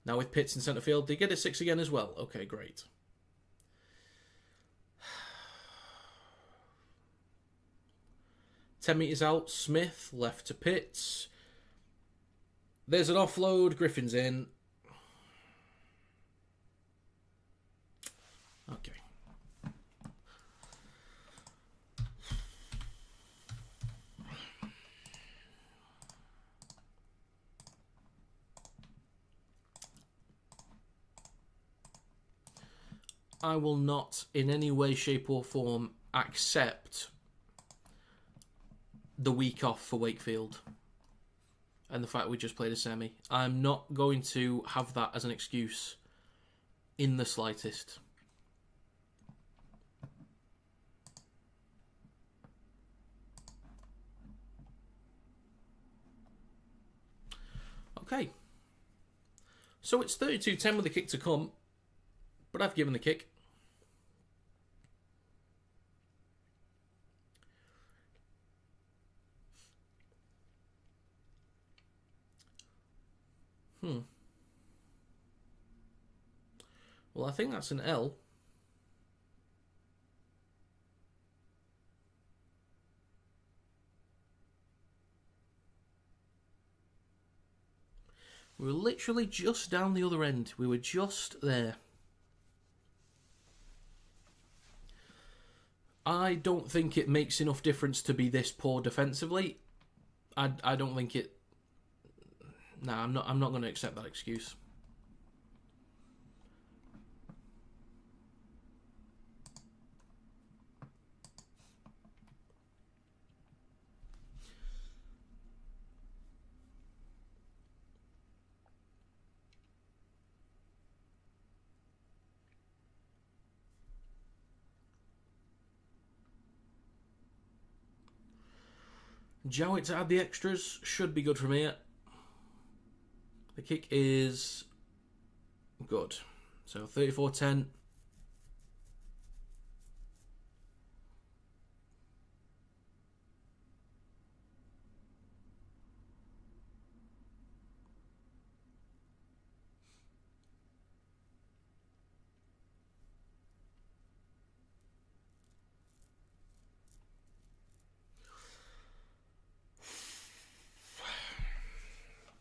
Now with Pitts in centre field, they get a 6 again as well. Okay, great. $10 meters out, Smith, left to Pitts. There's an offload, Griffin's in. Okay. I will not, in any way, shape or form, accept the week off for Wakefield and the fact we just played a semi. I'm not going to have that as an excuse in the slightest. Okay. So it's 32-10 with the kick to come, but I've given the kick. Well, I think that's an L. We were literally just down the other end. We were just there. I don't think it makes enough difference to be this poor defensively. I don't think it... Nah, I'm not going to accept that excuse. Jowett to add the extras. Should be good from here. The kick is good. So 34-10.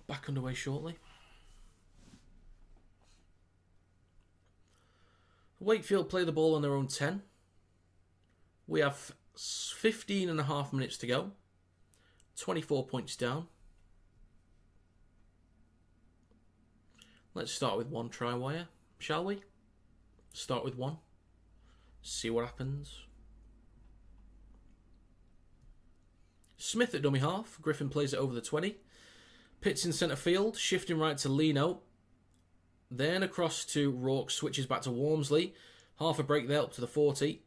Back underway shortly. Wakefield play the ball on their own 10. We have 15 and a half minutes to go. 24 points down. Let's start with one try wire, shall we? Start with one. See what happens. Smith at dummy half. Griffin plays it over the 20. Pitts in centre field, shifting right to Leno. Then across to Rourke, switches back to Walmsley. Half a break there up to the 40.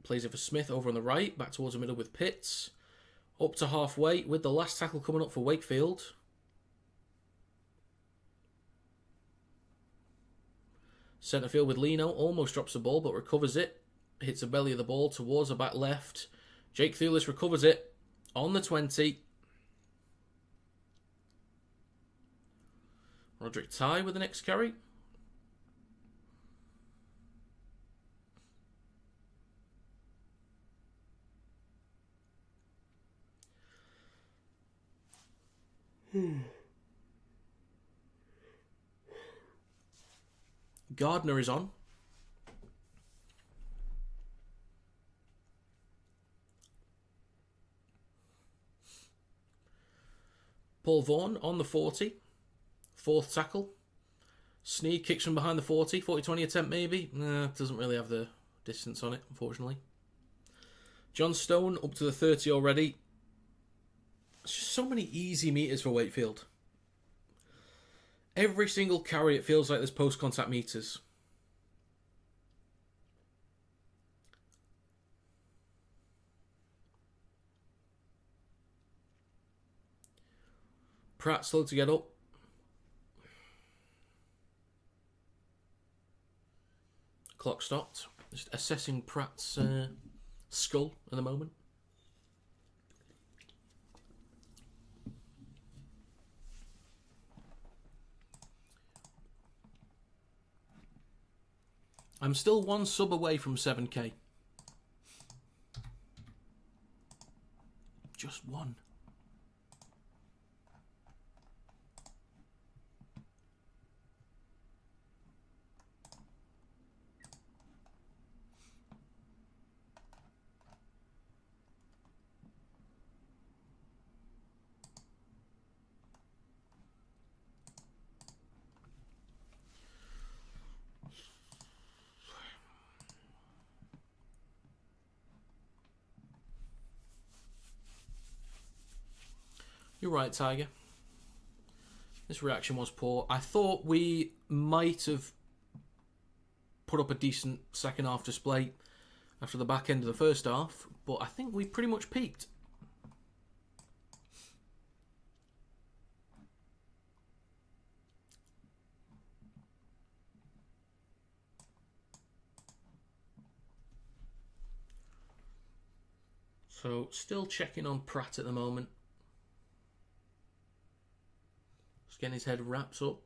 Plays it for Smith over on the right, back towards the middle with Pitts. Up to halfway with the last tackle coming up for Wakefield. Centre field with Leno, almost drops the ball but recovers it. Hits the belly of the ball towards the back left. Jake Thulis recovers it on the 20. Roderick Ty with the next carry. Gardner is on. Paul Vaughan on the 40. Fourth tackle. Sneed kicks from behind the 40. 40-20 attempt maybe. Nah, doesn't really have the distance on it, unfortunately. John Stone up to the 30 already. It's just so many easy meters for Wakefield. Every single carry, it feels like there's post-contact meters. Pratt slow to get up. Clock stopped. Just assessing Pratt's skull at the moment. I'm still one sub away from 7k. Just one. You're right, Tiger. This reaction was poor. I thought we might have put up a decent second half display after the back end of the first half, but I think we pretty much peaked. So, still checking on Pratt at the moment. Just getting his head wrapped up.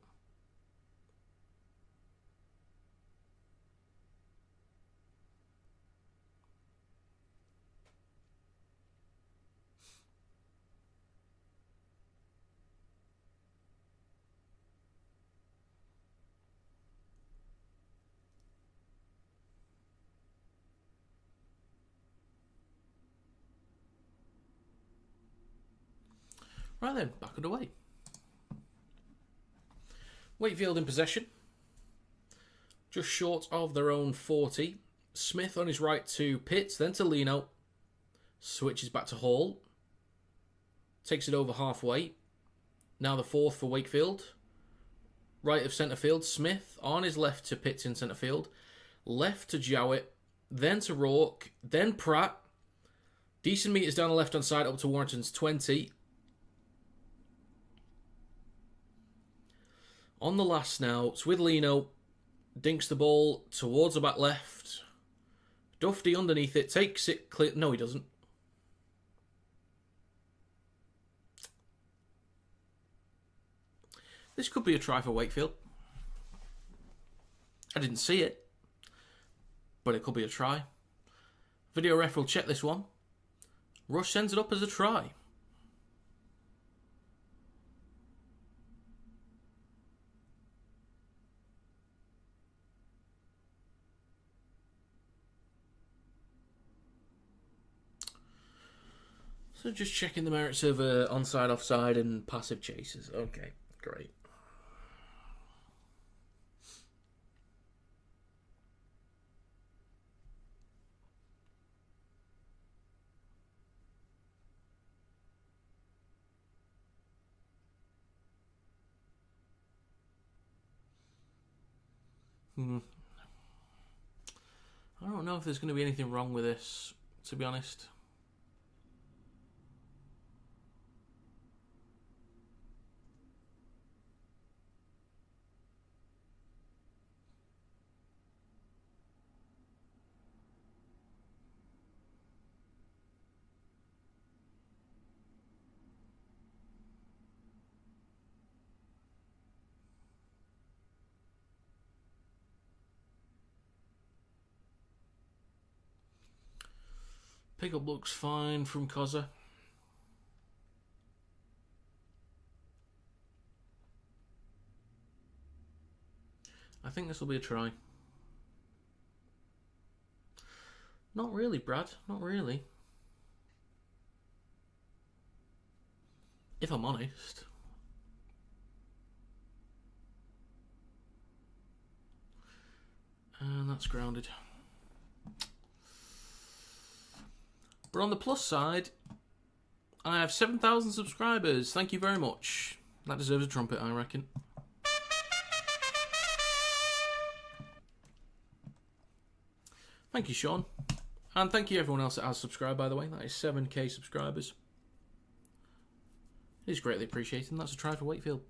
Right then, back underway. Wakefield in possession. Just short of their own 40. Smith on his right to Pitts, then to Leno. Switches back to Hall. Takes it over halfway. Now the fourth for Wakefield. Right of centre field, Smith. On his left to Pitts in centre field. Left to Jowett. Then to Rourke. Then Pratt. Decent meters down the left-hand side up to Warrington's 20. On the last now, Swidlino dinks the ball towards the back left. Dufty underneath it, takes it clear. No, he doesn't. This could be a try for Wakefield. I didn't see it, but it could be a try. Video ref will check this one. Rush sends it up as a try. So just checking the merits of onside, offside and passive chases. Okay, great. I don't know if there's going to be anything wrong with this, to be honest. Pickup looks fine from Koza. I think this will be a try. Not really, Brad. Not really. If I'm honest. And that's grounded. But on the plus side, I have 7,000 subscribers. Thank you very much. That deserves a trumpet, I reckon. Thank you, Sean. And thank you everyone else that has subscribed, by the way. That is 7k subscribers. It is greatly appreciated, and that's a try for Wakefield.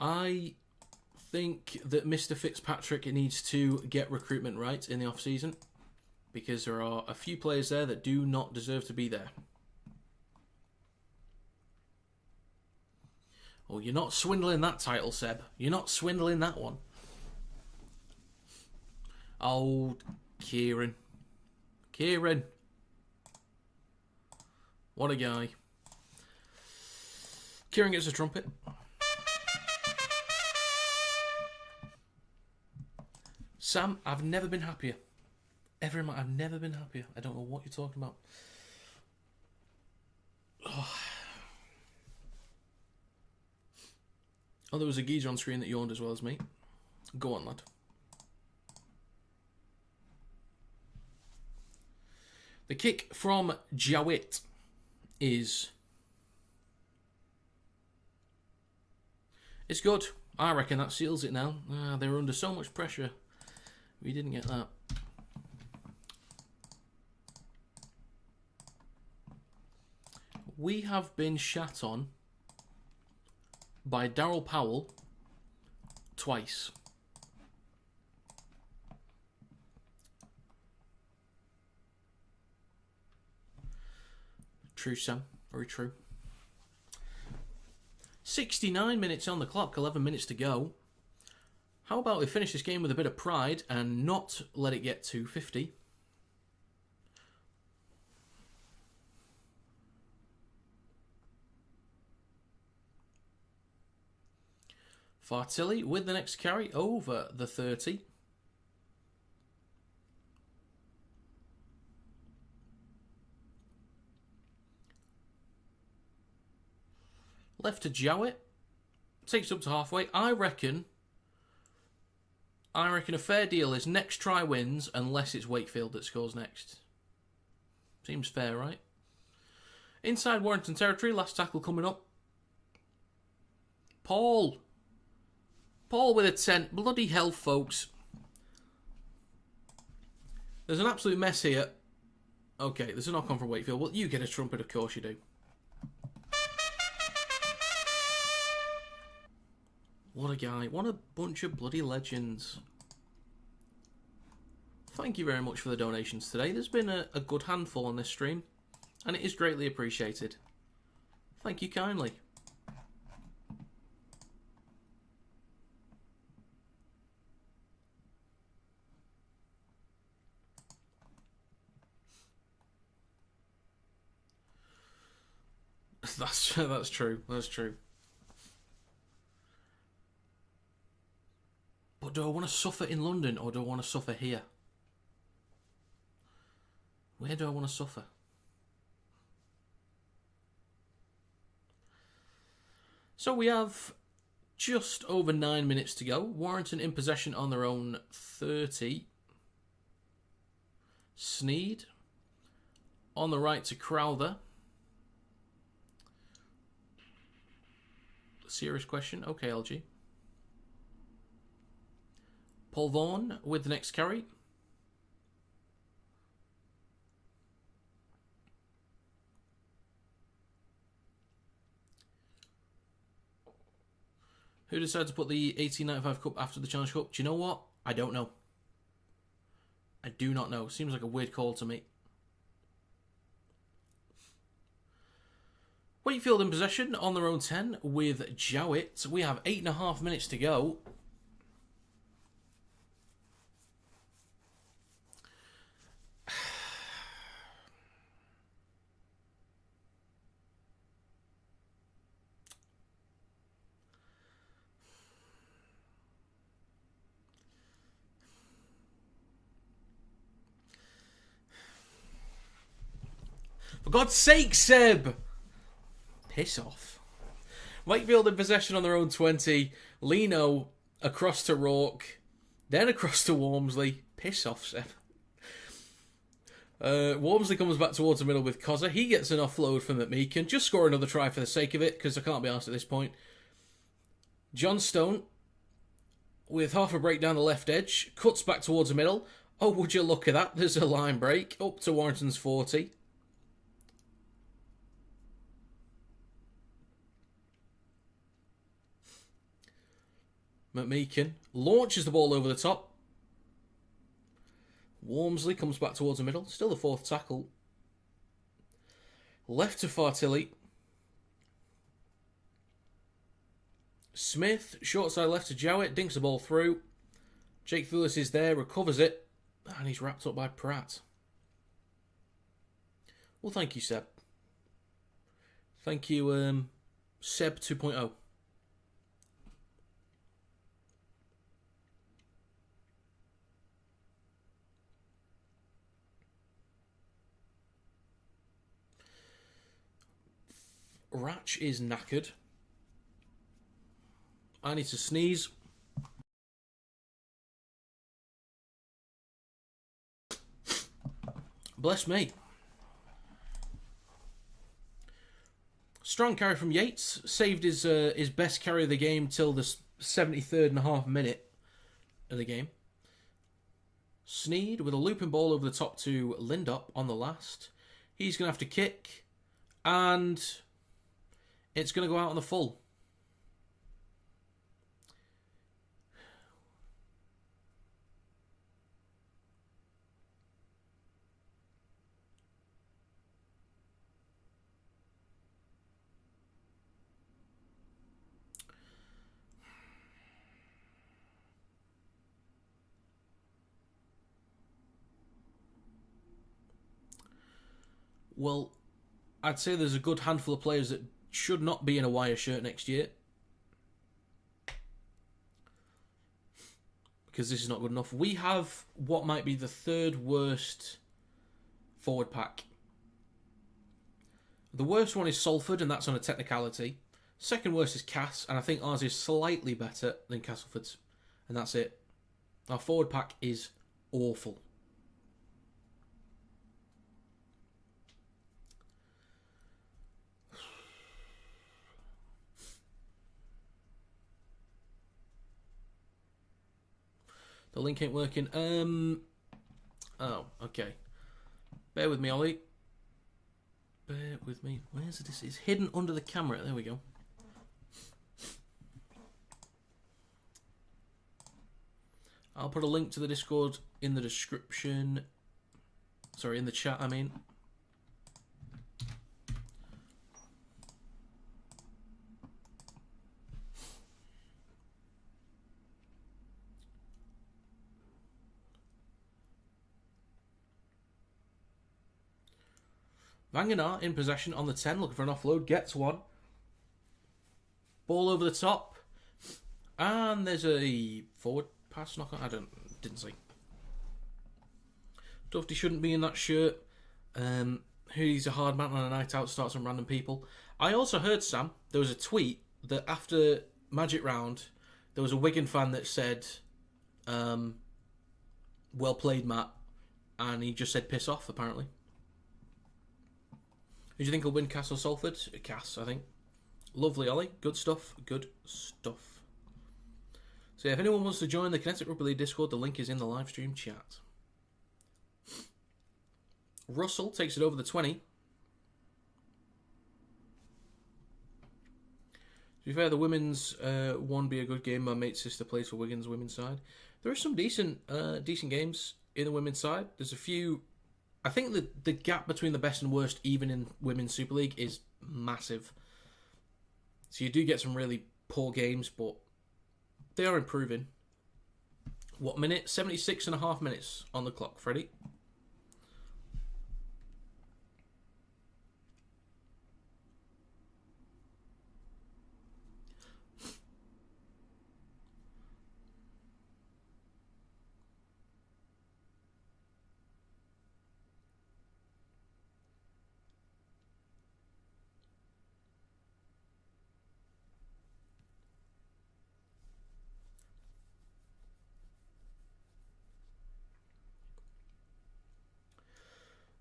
I think that Mr. Fitzpatrick needs to get recruitment right in the off-season because there are a few players there that do not deserve to be there. Oh, you're not swindling that title, Seb. You're not swindling that one. Oh, Kieran. Kieran. What a guy. Kieran gets a trumpet. Sam, I've never been happier. Ever in my... I've never been happier. I don't know what you're talking about. Oh, there was a geezer on screen that yawned as well as me. Go on, lad. The kick from Jawit is... It's good. I reckon that seals it now. They were under so much pressure. We didn't get that. We have been shat on by Daryl Powell twice. True, Sam. Very true. 69 minutes on the clock, 11 minutes to go. How about we finish this game with a bit of pride and not let it get to 50? Fartilli with the next carry over the 30. Left to Jowett. Takes up to halfway. I reckon a fair deal is next try wins unless it's Wakefield that scores next. Seems fair, right? Inside Warrington territory, last tackle coming up. Paul. Paul with a 10. Bloody hell, folks. There's an absolute mess here. Okay, there's a knock-on from Wakefield. Well, you get a trumpet, of course you do. What a guy. What a bunch of bloody legends. Thank you very much for the donations today. There's been a good handful on this stream, and it is greatly appreciated. Thank you kindly. That's true. That's true. But do I want to suffer in London or do I want to suffer here? Where do I want to suffer? So we have just over 9 minutes to go. Warrington in possession on their own 30. Sneed on the right to Crowther. Serious question. Okay, LG. Paul Vaughan with the next carry. Who decided to put the 1895 Cup after the Challenge Cup? Do you know what? I don't know. I do not know. Seems like a weird call to me. Wakefield in possession on their own 10 with Jowett. We have 8.5 minutes to go. For God's sake, Seb! Piss off. Wakefield in possession on their own 20. Lino across to Rourke. Then across to Walmsley. Piss off, Seb. Walmsley comes back towards the middle with Cozza. He gets an offload from McMeekin. Just score another try for the sake of it, because I can't be asked at this point. John Stone, with half a break down the left edge, cuts back towards the middle. Oh, would you look at that? There's a line break. Up to Warrington's 40. McMeekin launches the ball over the top. Walmsley comes back towards the middle. Still the fourth tackle. Left to Fartilli. Smith, short side left to Jowett. Dinks the ball through. Jake Thulis is there, recovers it. And he's wrapped up by Pratt. Well, thank you, Seb. Thank you, Seb 2.0. Ratch is knackered. I need to sneeze. Bless me. Strong carry from Yates. Saved his best carry of the game till the 73rd and a half minute of the game. Sneed with a looping ball over the top to Lindop on the last. He's going to have to kick. And it's going to go out on the full. Well, I'd say there's a good handful of players that should not be in a wire shirt next year. Because this is not good enough. We have what might be the third worst forward pack. The worst one is Salford, and that's on a technicality. Second worst is Cass, and I think ours is slightly better than Castleford's. And that's it. Our forward pack is awful. The link ain't working. Oh, okay. Bear with me, Ollie. Bear with me. Where's this? It's hidden under the camera. There we go. I'll put a link to the Discord in the description. Sorry, in the chat, I mean. Vanganar in possession on the 10, looking for an offload, gets one. Ball over the top. And there's a forward pass knock on. Didn't see. Dufty shouldn't be in that shirt. He's a hard man on a night out, starts on random people. I also heard, Sam, there was a tweet that after Magic Round, there was a Wigan fan that said, well played, Matt. And he just said piss off, apparently. Who do you think will win, Cass or Salford? Cass, I think. Lovely, Ollie. Good stuff. Good stuff. So yeah, if anyone wants to join the Kinetic Rugby League Discord, the link is in the live stream chat. Russell takes it over the 20. To be fair, the women's one be a good game. My mate's sister plays for Wigan's women's side. There are some decent games in the women's side. There's a few. I think the gap between the best and worst, even in Women's Super League, is massive. So you do get some really poor games, but they are improving. What minute? 76.5 minutes on the clock, Freddie.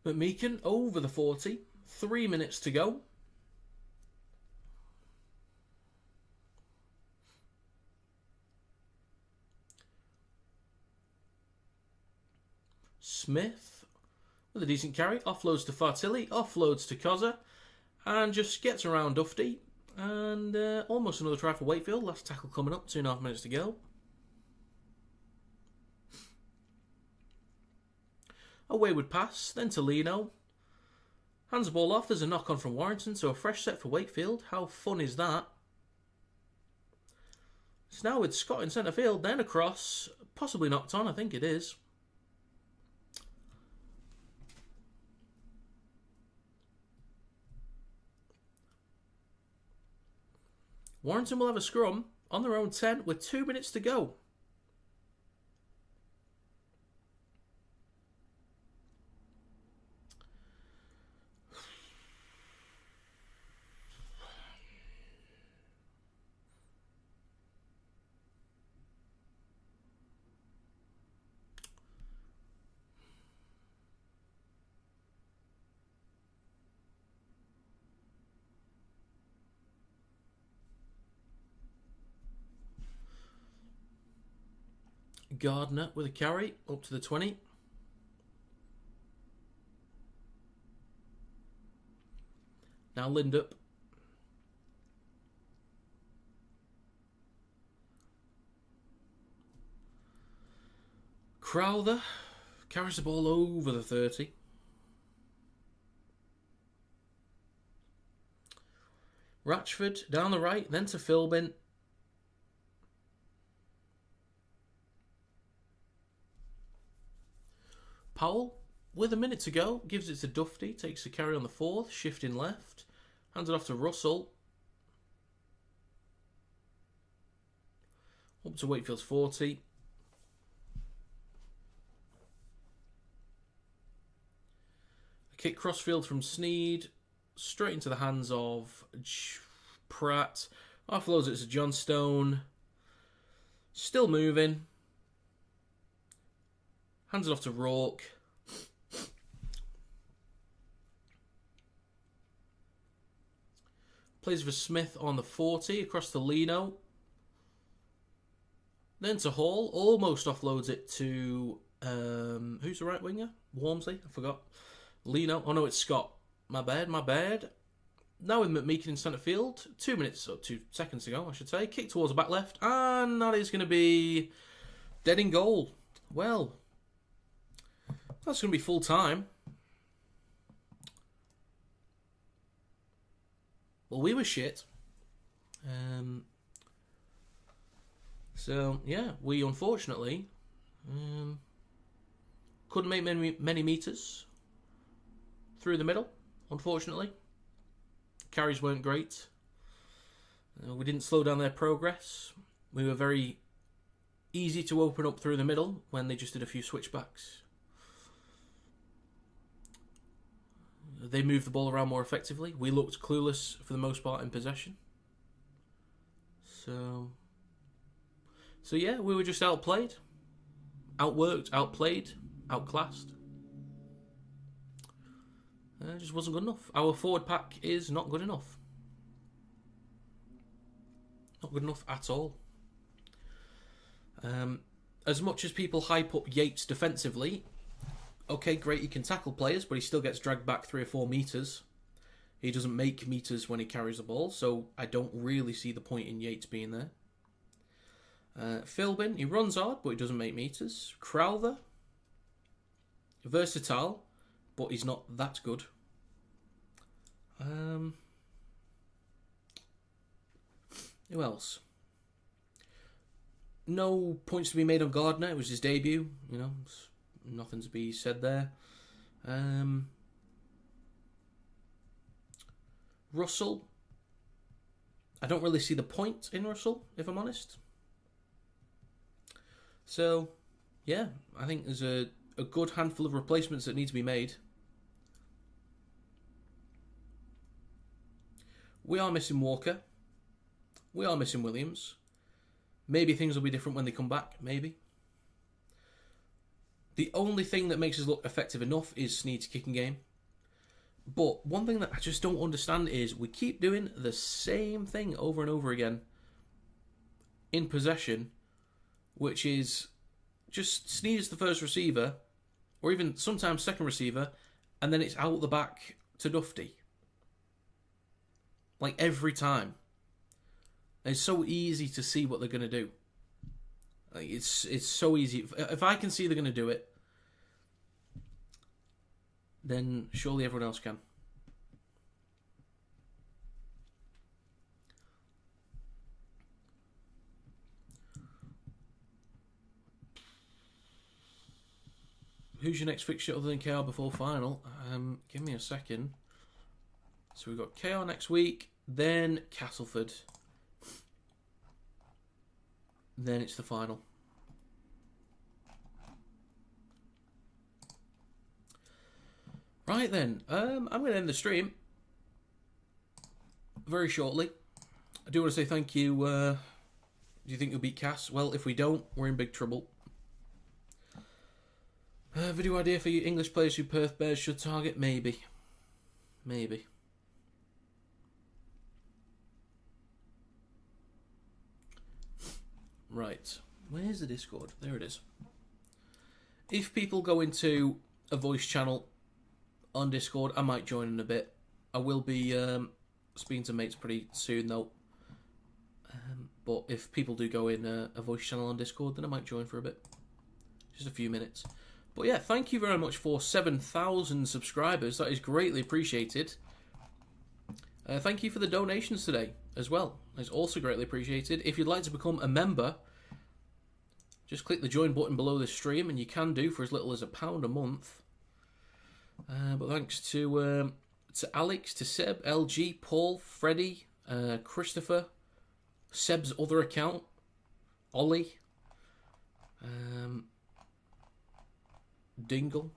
But Meakin over the 40. 3 minutes to go. Smith with a decent carry. Offloads to Fartilli. Offloads to Cozza. And just gets around Dufty. And almost another try for Wakefield. Last tackle coming up. 2.5 minutes to go. A wayward pass, then to Lino. Hands the ball off, there's a knock-on from Warrington, so a fresh set for Wakefield. How fun is that? It's now with Scott in centre field, then across. Possibly knocked on, I think it is. Warrington will have a scrum on their own 10 with 2 minutes to go. Gardner with a carry up to the 20. Now Lindup. Crowther carries the ball over the 30. Ratchford down the right, then to Philbin. Powell, with a minute to go, gives it to Dufty, takes the carry on the 4th, shifting left, hands it off to Russell. Up to Wakefield's 40. A kick crossfield from Sneed, straight into the hands of Pratt. Offloads it to Johnstone. Still moving. Hands it off to Rourke. Plays for Smith on the 40, across to Lino. Then to Hall, almost offloads it to who's the right winger? Walmsley, I forgot. Lino. Oh no, it's Scott. My bad. Now with McMeekin in centre field, 2 minutes or 2 seconds ago, I should say. Kick towards the back left, and that is going to be dead in goal. Well, that's going to be full time. Well, we were shit. So yeah, we unfortunately couldn't make many meters through the middle. Unfortunately, carries weren't great. We didn't slow down their progress. We were very easy to open up through the middle when they just did a few switchbacks. They moved the ball around more effectively. We looked clueless for the most part in possession. So yeah, we were just outplayed, outworked, outplayed, outclassed. It just wasn't good enough. Our forward pack is not good enough. Not good enough at all. As much as people hype up Yates defensively, okay, great, he can tackle players, but he still gets dragged back 3 or 4 metres. He doesn't make metres when he carries the ball, so I don't really see the point in Yates being there. Philbin, he runs hard, but he doesn't make metres. Crowther, versatile, but he's not that good. Who else? No points to be made on Gardner. It was his debut. You know, nothing to be said there. Russell. I don't really see the point in Russell, if I'm honest. So, yeah, I think there's a good handful of replacements that need to be made. We are missing Walker. We are missing Williams. Maybe things will be different when they come back. Maybe. The only thing that makes us look effective enough is Snead's kicking game. But one thing that I just don't understand is we keep doing the same thing over and over again in possession, which is just Snead as the first receiver, or even sometimes second receiver, and then it's out the back to Dufty. Like every time. It's so easy to see what they're going to do. Like it's so easy. If I can see they're going to do it, then surely everyone else can. Who's your next fixture other than KR before final? Give me a second. So we've got KR next week, then Castleford. Then it's the final. Right then, I'm going to end the stream very shortly. I do want to say thank you. Do you think you'll beat Cass? Well, if we don't, we're in big trouble. Video idea for you English players who Perth Bears should target? Maybe. Right. Where's the Discord? There it is. If people go into a voice channel on Discord, I might join in a bit. I will be speaking to mates pretty soon, though. But if people do go in a voice channel on Discord, then I might join for a bit. Just a few minutes. But yeah, thank you very much for 7,000 subscribers. That is greatly appreciated. Thank you for the donations today as well. It's also greatly appreciated. If you'd like to become a member, just click the join button below this stream, and you can do for as little as £1 a month. But thanks to Alex, to Seb, LG, Paul, Freddie, Christopher, Seb's other account, Ollie, Dingle,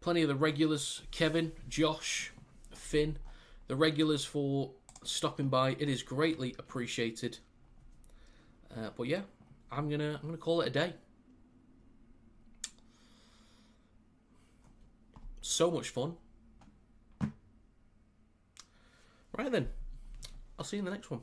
plenty of the regulars, Kevin, Josh, Finn, the regulars for stopping by. It is greatly appreciated. But yeah, I'm gonna call it a day. So much fun. Right then, I'll see you in the next one.